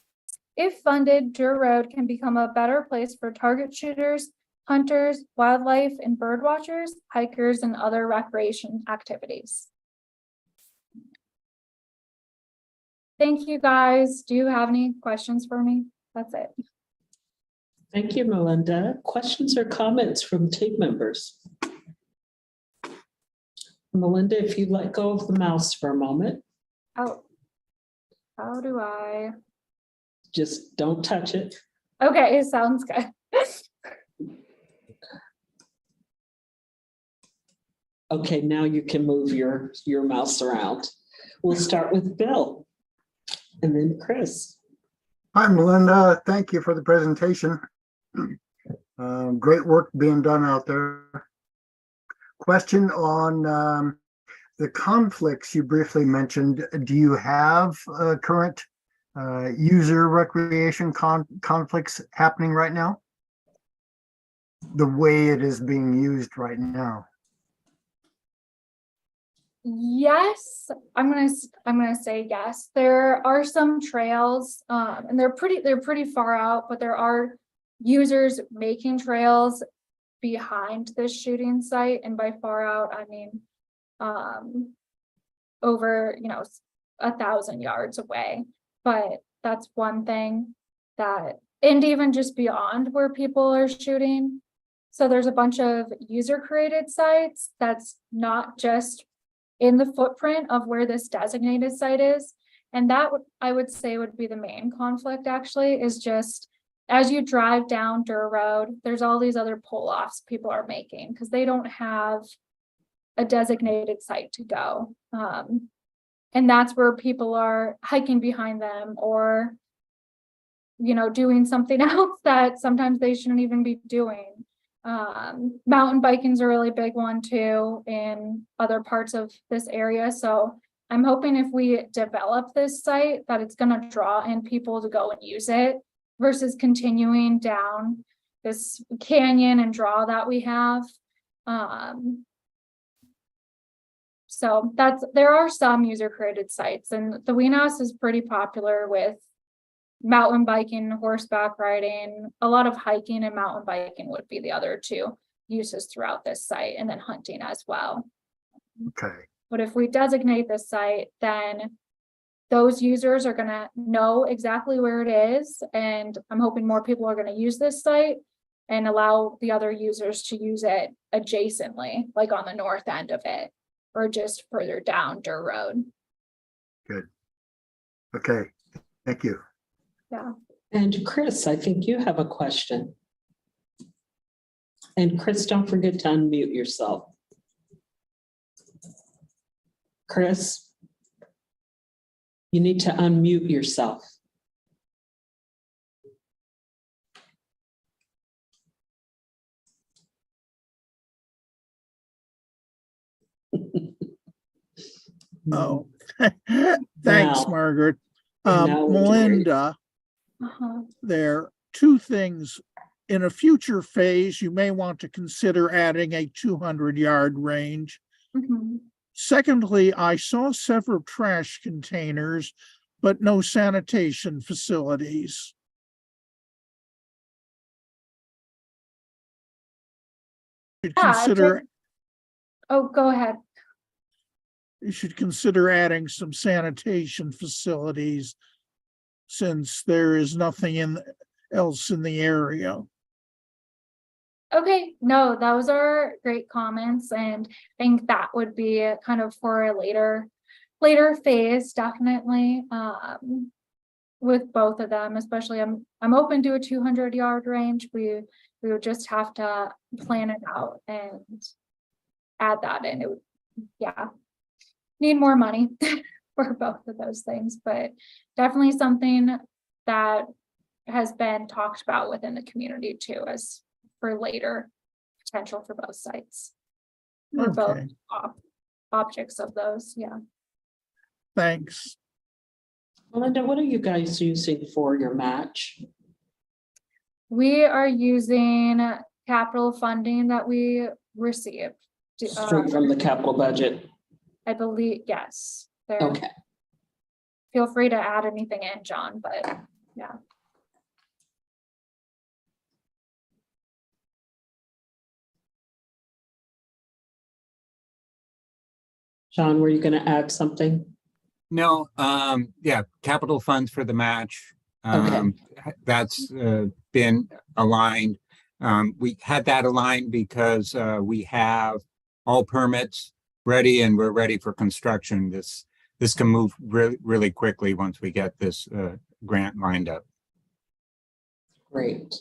If funded, Dur Road can become a better place for target shooters, hunters, wildlife, and bird watchers, hikers, and other recreation activities. Thank you, guys. Do you have any questions for me? That's it. Thank you, Melinda. Questions or comments from team members? Melinda, if you'd let go of the mouse for a moment. Oh, how do I? Just don't touch it. Okay, it sounds good. Okay, now you can move your mouse around. We'll start with Bill and then Chris. Hi, Melinda. Thank you for the presentation. Great work being done out there. Question on the conflicts you briefly mentioned. Do you have current user recreation conflicts happening right now? The way it is being used right now? Yes, I'm gonna say yes. There are some trails, and they're pretty far out, but there are users making trails behind this shooting site, and by far out, I mean over 1,000 yards away. But that's one thing that, and even just beyond where people are shooting. So there's a bunch of user created sites that's not just in the footprint of where this designated site is. And that I would say would be the main conflict, actually, is just as you drive down Dur Road, there's all these other pull-offs people are making because they don't have a designated site to go. And that's where people are hiking behind them or, doing something else that sometimes they shouldn't even be doing. Mountain biking is a really big one too in other parts of this area. So I'm hoping if we develop this site that it's going to draw in people to go and use it versus continuing down this canyon and draw that we have. So there are some user created sites, and the Weenas is pretty popular with mountain biking, horseback riding, a lot of hiking, and mountain biking would be the other two uses throughout this site, and then hunting as well. Okay. But if we designate this site, then those users are going to know exactly where it is. And I'm hoping more people are going to use this site and allow the other users to use it adjacently, like on the north end of it, or just further down Dur Road. Good. Okay. Thank you. Yeah. And Chris, I think you have a question. And Chris, don't forget to unmute yourself. Chris, you need to unmute yourself. Oh, thanks, Now- Margaret. now we can hear you. Melinda, there are two things. In a future phase, you may want to consider adding a 200-yard range. Mhm. Secondly, I saw several trash containers, but no sanitation facilities. Should Yeah, consider, Oh, go ahead. you should consider adding some sanitation facilities since there is nothing else in the area. Okay, no, those are great comments, and I think that would be kind of for a later phase, definitely. With both of them, especially I'm open to a 200-yard range. We would just have to plan it out and add that in. It would, yeah, need more money for both of those things, but definitely something that has been talked about within the community too, as for later potential for both sites. Or both Okay. objects of those, yeah. Thanks. Melinda, what are you guys using for your match? We are using capital funding that we received. Straight from the capital budget? I believe, yes. There. Okay. Feel free to add anything in, John, but yeah. John, were you going to add something? No, yeah, capital funds for the match. That's been aligned. We had that aligned because we have all permits ready and we're ready for construction. This can move really quickly once we get this grant lined up. Great.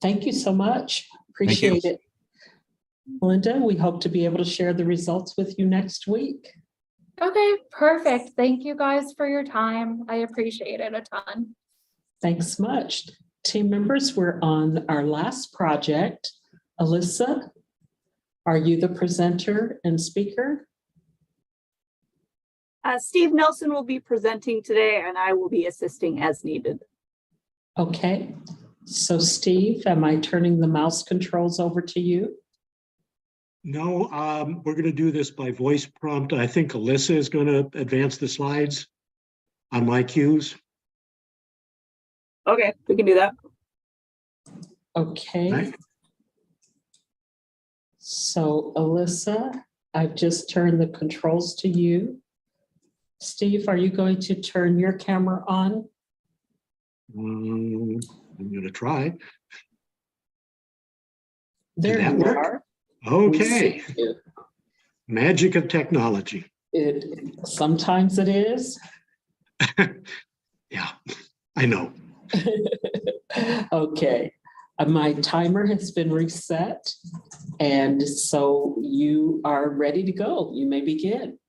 Thank you so much. Thank you. Appreciate it. Melinda, we hope to be able to share the results with you next week. Okay, perfect. Thank you guys for your time. I appreciate it a ton. Thanks much. Team members, we're on our last project. Alyssa, are you the presenter and speaker? Steve Nelson will be presenting today and I will be assisting as needed. Okay. So Steve, am I turning the mouse controls over to you? No, we're going to do this by voice prompt. I think Alyssa is going to advance the slides on my cues. Okay, we can do that. Okay. Right. So Alyssa, I've just turned the controls to you. Steve, are you going to turn your camera on? I'm going to try. There Did that you work? are. Okay. We see you. Magic of technology. Sometimes it is. Yeah, I know. Okay. My timer has been reset. And so you are ready to go. You may begin.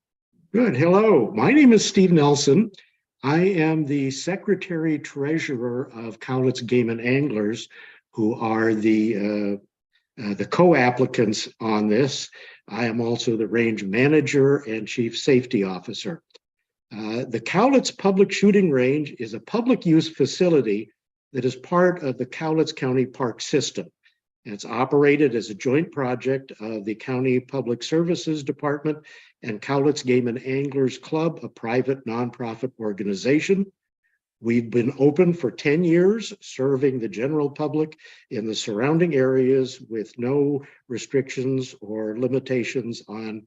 Good. Hello, my name is Steve Nelson. I am the Secretary Treasurer of Cowlitz Game and Anglers, who are the co-applicants on this. I am also the range manager and chief safety officer. The Cowlitz Public Shooting Range is a public use facility that is part of the Cowlitz County Park System. And it's operated as a joint project of the County Public Services Department and Cowlitz Game and Anglers Club, a private nonprofit organization. We've been open for 10 years, serving the general public in the surrounding areas with no restrictions or limitations on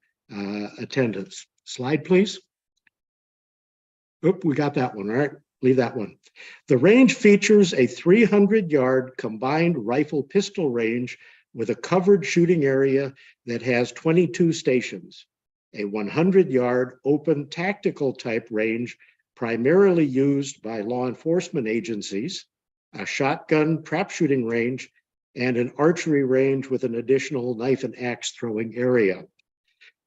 attendance. Slide, please. Oop, we got that one, all right? Leave that one. The range features a 300-yard combined rifle pistol range with a covered shooting area that has 22 stations, a 100-yard open tactical type range primarily used by law enforcement agencies, a shotgun trap shooting range, and an archery range with an additional knife and axe throwing area.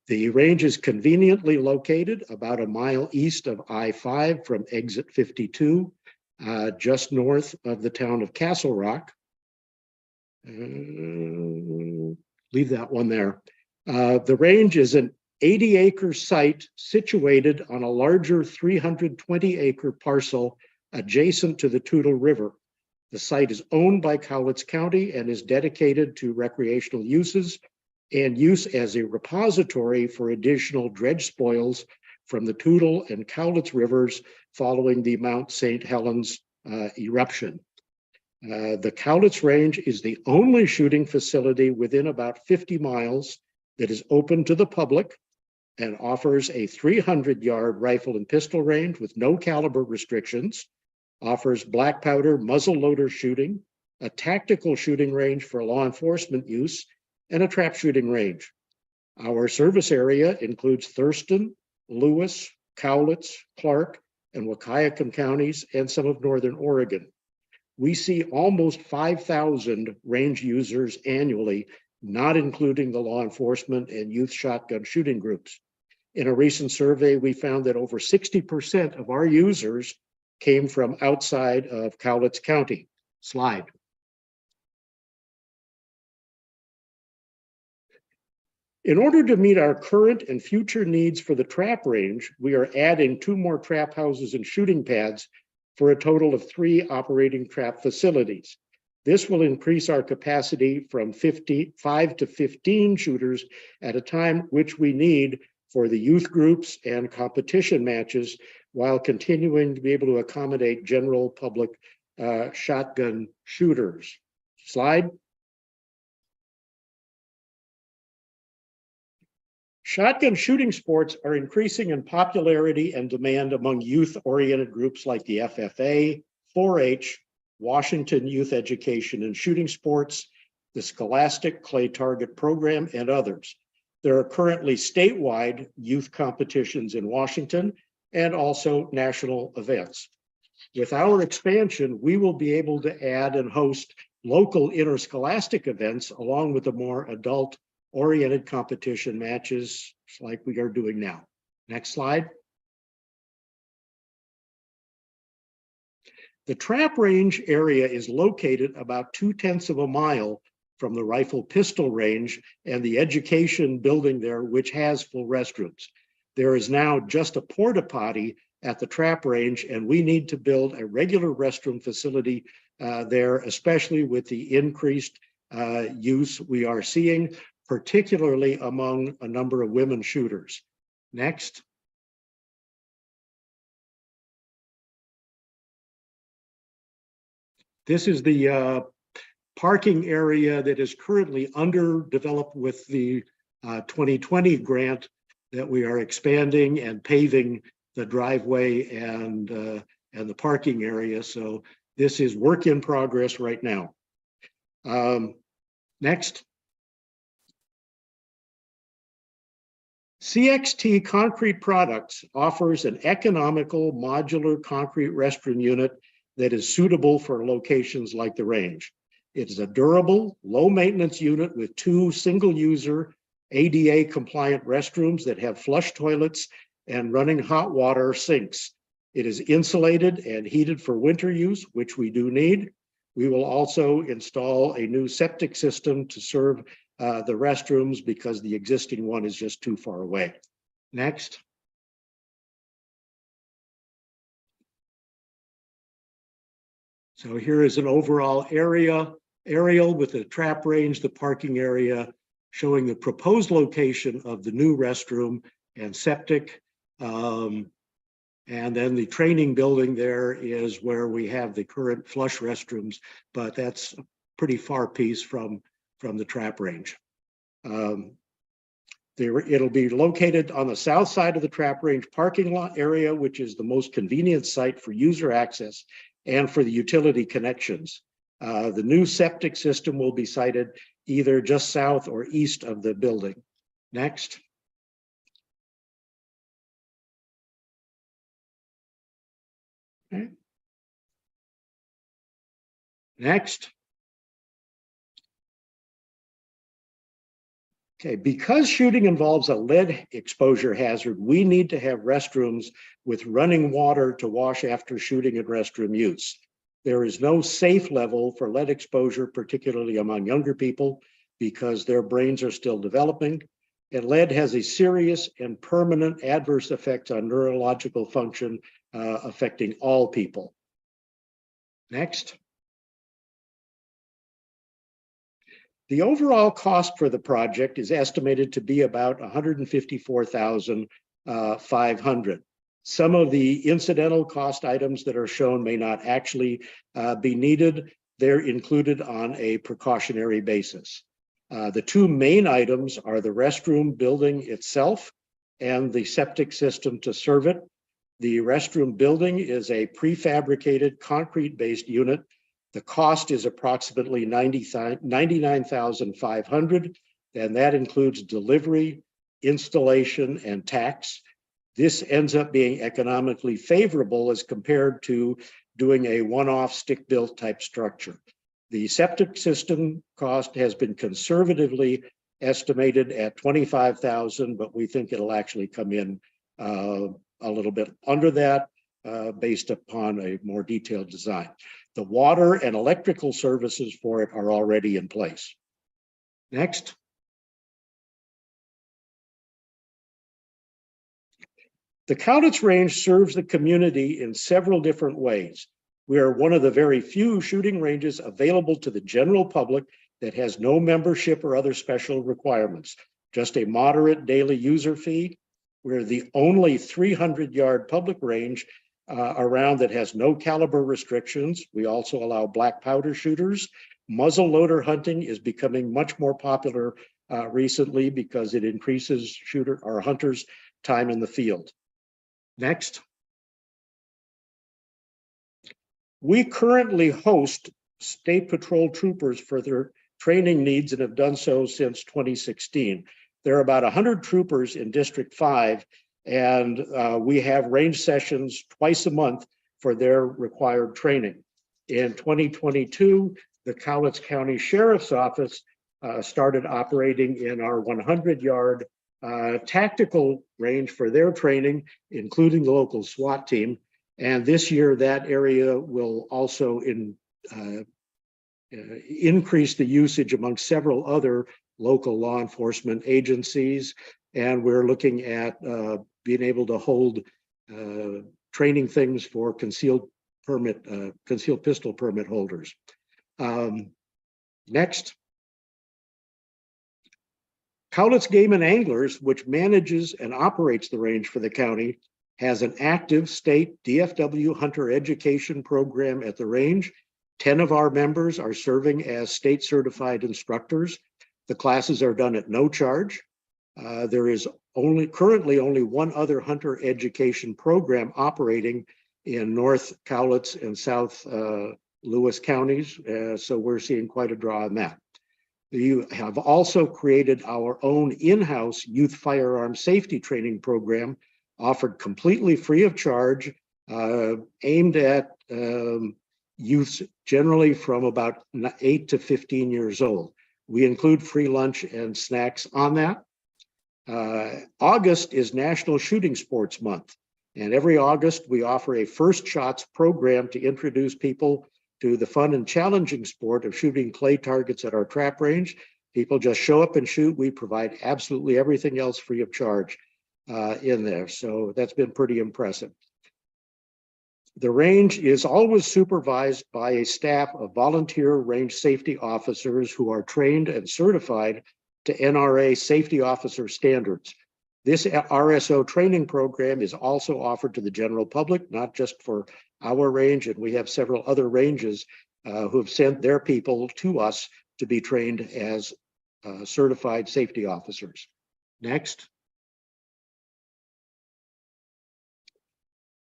The range is conveniently located about a mile east of I-5 from exit 52, just north of the town of Castle Rock. Leave that one there. The range is an 80-acre site situated on a larger 320-acre parcel adjacent to the Toutle River. The site is owned by Cowlitz County and is dedicated to recreational uses and use as a repository for additional dredge spoils from the Toutle and Cowlitz rivers following the Mount St. Helens eruption. The Cowlitz Range is the only shooting facility within about 50 miles that is open to the public and offers a 300-yard rifle and pistol range with no caliber restrictions, offers black powder muzzle loader shooting, a tactical shooting range for law enforcement use, and a trap shooting range. Our service area includes Thurston, Lewis, Cowlitz, Clark, and Wahkiakum counties and some of northern Oregon. We see almost 5,000 range users annually, not including the law enforcement and youth shotgun shooting groups. In a recent survey, we found that over 60% of our users came from outside of Cowlitz County. Slide. In order to meet our current and future needs for the trap range, we are adding 2 more trap houses and shooting pads for a total of 3 operating trap facilities. This will increase our capacity from 5 to 15 shooters at a time, which we need for the youth groups and competition matches, while continuing to be able to accommodate general public shotgun shooters. Slide. Shotgun shooting sports are increasing in popularity and demand among youth-oriented groups like the FFA, 4-H, Washington Youth Education and Shooting Sports, the Scholastic Clay Target Program, and others. There are currently statewide youth competitions in Washington and also national events. With our expansion, we will be able to add and host local interscholastic events along with the more adult-oriented competition matches like we are doing now. Next slide. The trap range area is located about 2/10 of a mile from the rifle pistol range and the education building there, which has full restrooms. There is now just a porta potty at the trap range, and we need to build a regular restroom facility there, especially with the increased use we are seeing, particularly among a number of women shooters. Next. This is the parking area that is currently underdeveloped with the 2020 grant that we are expanding and paving the driveway and the parking area. So this is work in progress right now. Next. CXT Concrete Products offers an economical modular concrete restroom unit that is suitable for locations like the range. It is a durable, low-maintenance unit with 2 single-user ADA compliant restrooms that have flush toilets and running hot water sinks. It is insulated and heated for winter use, which we do need. We will also install a new septic system to serve the restrooms because the existing one is just too far away. Next. So here is an overall aerial with the trap range, the parking area, showing the proposed location of the new restroom and septic. And then the training building there is where we have the current flush restrooms, but that's a pretty far piece from the trap range. It'll be located on the south side of the trap range parking lot area, which is the most convenient site for user access and for the utility connections. The new septic system will be sited either just south or east of the building. Next. Okay. Next. Okay, because shooting involves a lead exposure hazard, we need to have restrooms with running water to wash after shooting and restroom use. There is no safe level for lead exposure, particularly among younger people, because their brains are still developing. And lead has a serious and permanent adverse effect on neurological function, affecting all people. Next. The overall cost for the project is estimated to be about $154,500. Some of the incidental cost items that are shown may not actually be needed. They're included on a precautionary basis. The two main items are the restroom building itself and the septic system to serve it. The restroom building is a prefabricated concrete-based unit. The cost is approximately $99,500, and that includes delivery, installation, and tax. This ends up being economically favorable as compared to doing a one-off stick-built type structure. The septic system cost has been conservatively estimated at $25,000, but we think it'll actually come in a little bit under that based upon a more detailed design. The water and electrical services for it are already in place. Next. The Cowlitz Range serves the community in several different ways. We are one of the very few shooting ranges available to the general public that has no membership or other special requirements, just a moderate daily user fee. We're the only 300-yard public range around that has no caliber restrictions. We also allow black powder shooters. Muzzle loader hunting is becoming much more popular recently because it increases shooter or hunters' time in the field. Next. We currently host State Patrol troopers for their training needs and have done so since 2016. There are about 100 troopers in District 5, and we have range sessions twice a month for their required training. In 2022, the Cowlitz County Sheriff's Office started operating in our 100-yard tactical range for their training, including the local SWAT team. And this year, that area will also increase the usage among several other local law enforcement agencies. And we're looking at being able to hold training things for concealed pistol permit holders. Next. Cowlitz Game and Anglers, which manages and operates the range for the county, has an active state DFW hunter education program at the range. 10 of our members are serving as state certified instructors. The classes are done at no charge. There is currently only one other hunter education program operating in North Cowlitz and South Lewis counties. So we're seeing quite a draw on that. We have also created our own in-house youth firearm safety training program, offered completely free of charge, aimed at youths generally from about 8 to 15 years old. We include free lunch and snacks on that. August is National Shooting Sports Month, and every August we offer a First Shots program to introduce people to the fun and challenging sport of shooting clay targets at our trap range. People just show up and shoot. We provide absolutely everything else free of charge in there. So that's been pretty impressive. The range is always supervised by a staff of volunteer range safety officers who are trained and certified to NRA safety officer standards. This RSO training program is also offered to the general public, not just for our range, and we have several other ranges who have sent their people to us to be trained as certified safety officers. Next.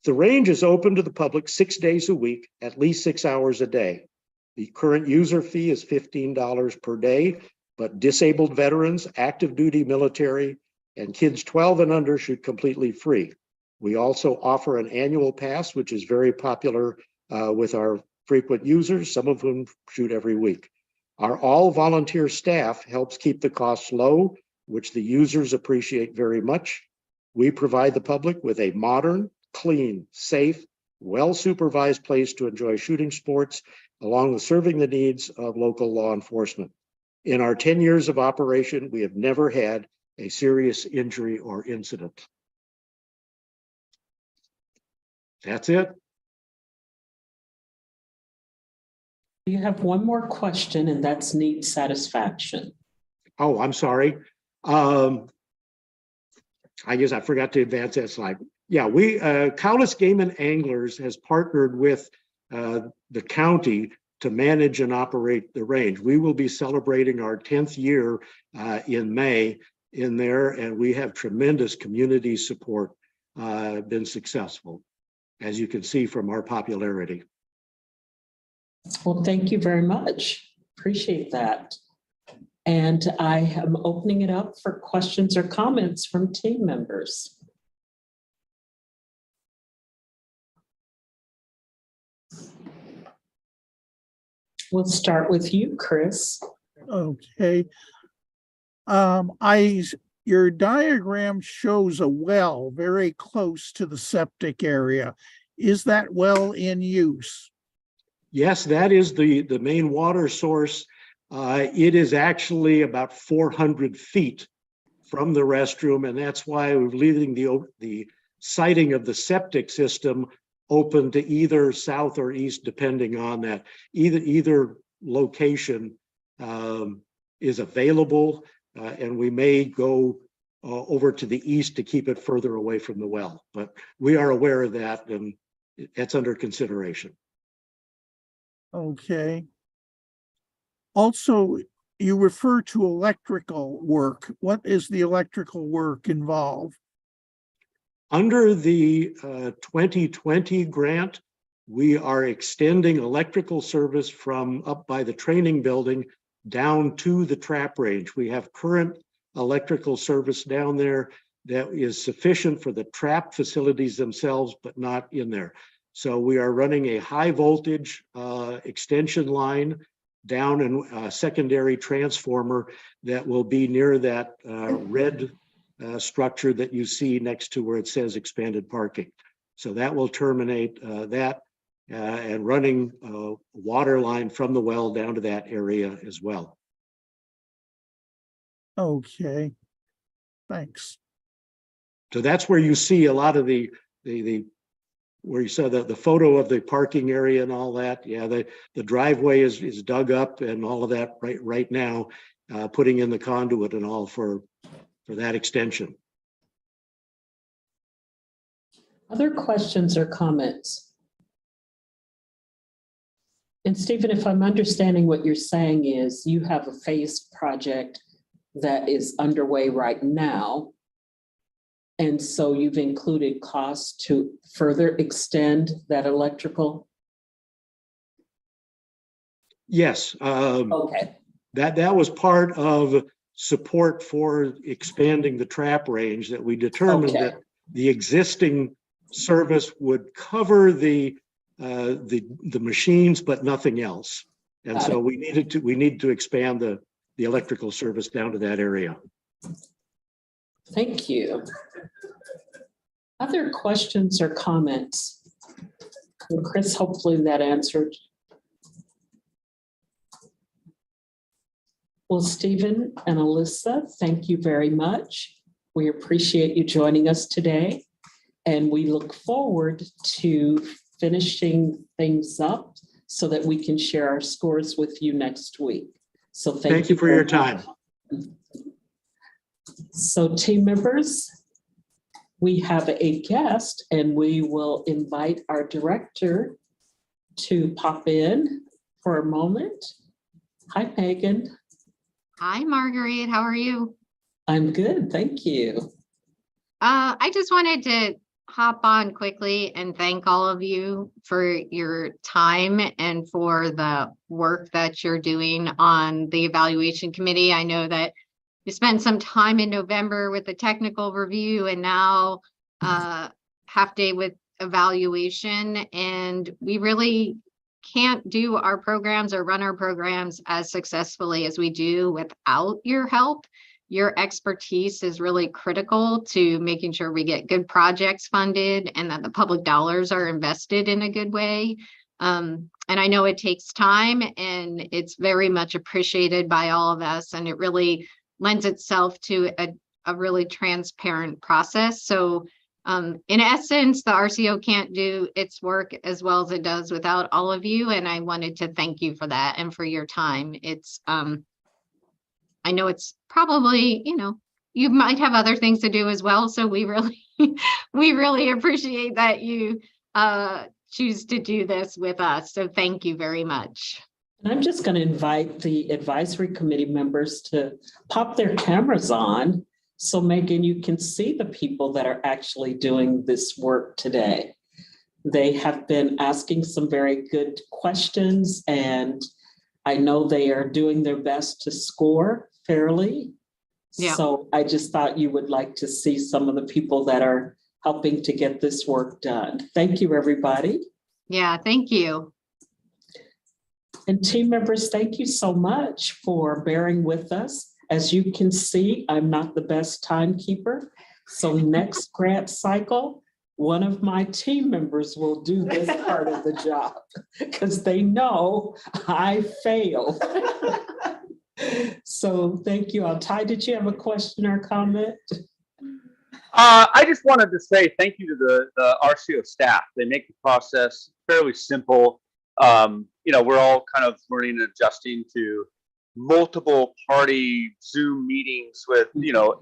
The range is open to the public 6 days a week, at least 6 hours a day. The current user fee is $15 per day, but disabled veterans, active duty military, and kids 12 and under shoot completely free. We also offer an annual pass, which is very popular with our frequent users, some of whom shoot every week. Our all volunteer staff helps keep the costs low which the users appreciate very much. We provide the public with a modern, clean, safe, well-supervised place to enjoy shooting sports, along with serving the needs of local law enforcement. In our 10 years of operation, we have never had a serious injury or incident. That's it. You have one more question, and that's need satisfaction. Oh, I'm sorry. I guess I forgot to advance that slide. Yeah, Cowlitz Game and Anglers has partnered with the county to manage and operate the range. We will be celebrating our 10th year in May in there, and we have tremendous community support, been successful, as you can see from our popularity. Well, thank you very much. Appreciate that. And I am opening it up for questions or comments from team members. We'll start with you, Chris. Okay. Your diagram shows a well very close to the septic area. Is that well in use? Yes, that is the main water source. It is actually about 400 feet from the restroom, and that's why we're leaving the siting of the septic system open to either south or east, depending on that. Either location is available, and we may go over to the east to keep it further away from the well. But we are aware of that, and that's under consideration. Okay. Also, you refer to electrical work. What is the electrical work involved? Under the 2020 grant, we are extending electrical service from up by the training building down to the trap range. We have current electrical service down there that is sufficient for the trap facilities themselves, but not in there. So we are running a high voltage extension line down in a secondary transformer that will be near that red structure that you see next to where it says expanded parking. So that will terminate that and running a water line from the well down to that area as well. Okay, thanks. So that's where you see a lot of the where you saw the photo of the parking area and all that. Yeah, the driveway is dug up and all of that right now, putting in the conduit and all for that extension. Other questions or comments? And Stephen, if I'm understanding what you're saying is you have a phased project that is underway right now. And so you've included costs to further extend that electrical? Yes. Okay. That was part of support for expanding the trap range, that we determined that the existing service would cover the machines, but nothing else. And so we needed to expand the electrical service down to that area. Thank you. Other questions or comments? And Chris, hopefully that answered. Well, Stephen and Alyssa, thank you very much. We appreciate you joining us today, and we look forward to finishing things up so that we can share our scores with you next week. So thank you for your time. So team members, we have a guest, and we will invite our director to pop in for a moment. Hi, Megan. Hi, Marguerite. How are you? I'm good, thank you. I just wanted to hop on quickly and thank all of you for your time and for the work that you're doing on the evaluation committee. I know that you spent some time in November with the technical review and now half day with evaluation, and we really can't do our programs or run our programs as successfully as we do without your help. your expertise is really critical to making sure we get good projects funded and that the public dollars are invested in a good way. And I know it takes time and it's very much appreciated by all of us, and it really lends itself to a really transparent process. So in essence, the RCO can't do its work as well as it does without all of you. And I wanted to thank you for that and for your time. It's, I know it's probably, you might have other things to do as well. So we really appreciate that you choose to do this with us. So thank you very much. And I'm just going to invite the advisory committee members to pop their cameras on. So Megan, you can see the people that are actually doing this work today. They have been asking some very good questions, and I know they are doing their best to score fairly. Yeah. So I just thought you would like to see some of the people that are helping to get this work done. Thank you, everybody. Yeah, thank you. And team members, thank you so much for bearing with us. As you can see, I'm not the best timekeeper. So next grant cycle, one of my team members will do this part of the job because they know I fail. So thank you all. Ty, did you have a question or comment? I just wanted to say thank you to the RCO staff. They make the process fairly simple. We're all kind of learning and adjusting to multiple party Zoom meetings with,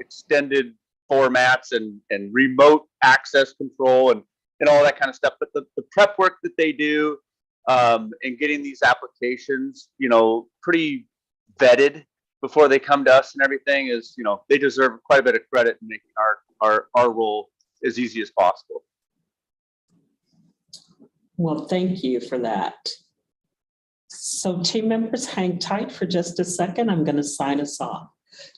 extended formats and remote access control and all that kind of stuff. But the prep work that they do and getting these applications, pretty vetted before they come to us and everything is, they deserve quite a bit of credit in making our role as easy as possible. Well, thank you for that. So team members, hang tight for just a second. I'm going to sign us off.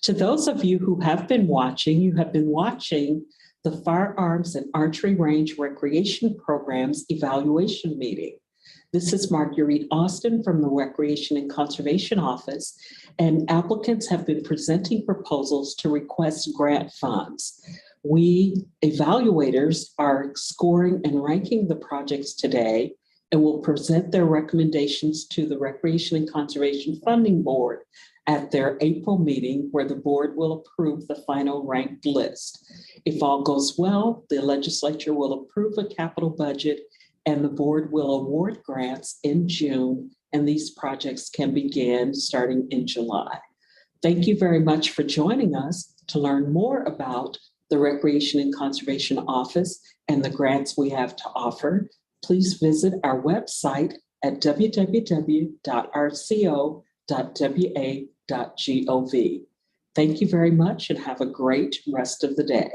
To those of you who have been watching, you have been watching the Firearms and Archery Range Recreation Programs Evaluation Meeting. This is Marguerite Austin from the Recreation and Conservation Office, and applicants have been presenting proposals to request grant funds. We evaluators are scoring and ranking the projects today and will present their recommendations to the Recreation and Conservation Funding Board at their April meeting, where the board will approve the final ranked list. If all goes well, the legislature will approve a capital budget and the board will award grants in June, and these projects can begin starting in July. Thank you very much for joining us. To learn more about the Recreation and Conservation Office and the grants we have to offer, please visit our website at www.rco.wa.gov. Thank you very much and have a great rest of the day.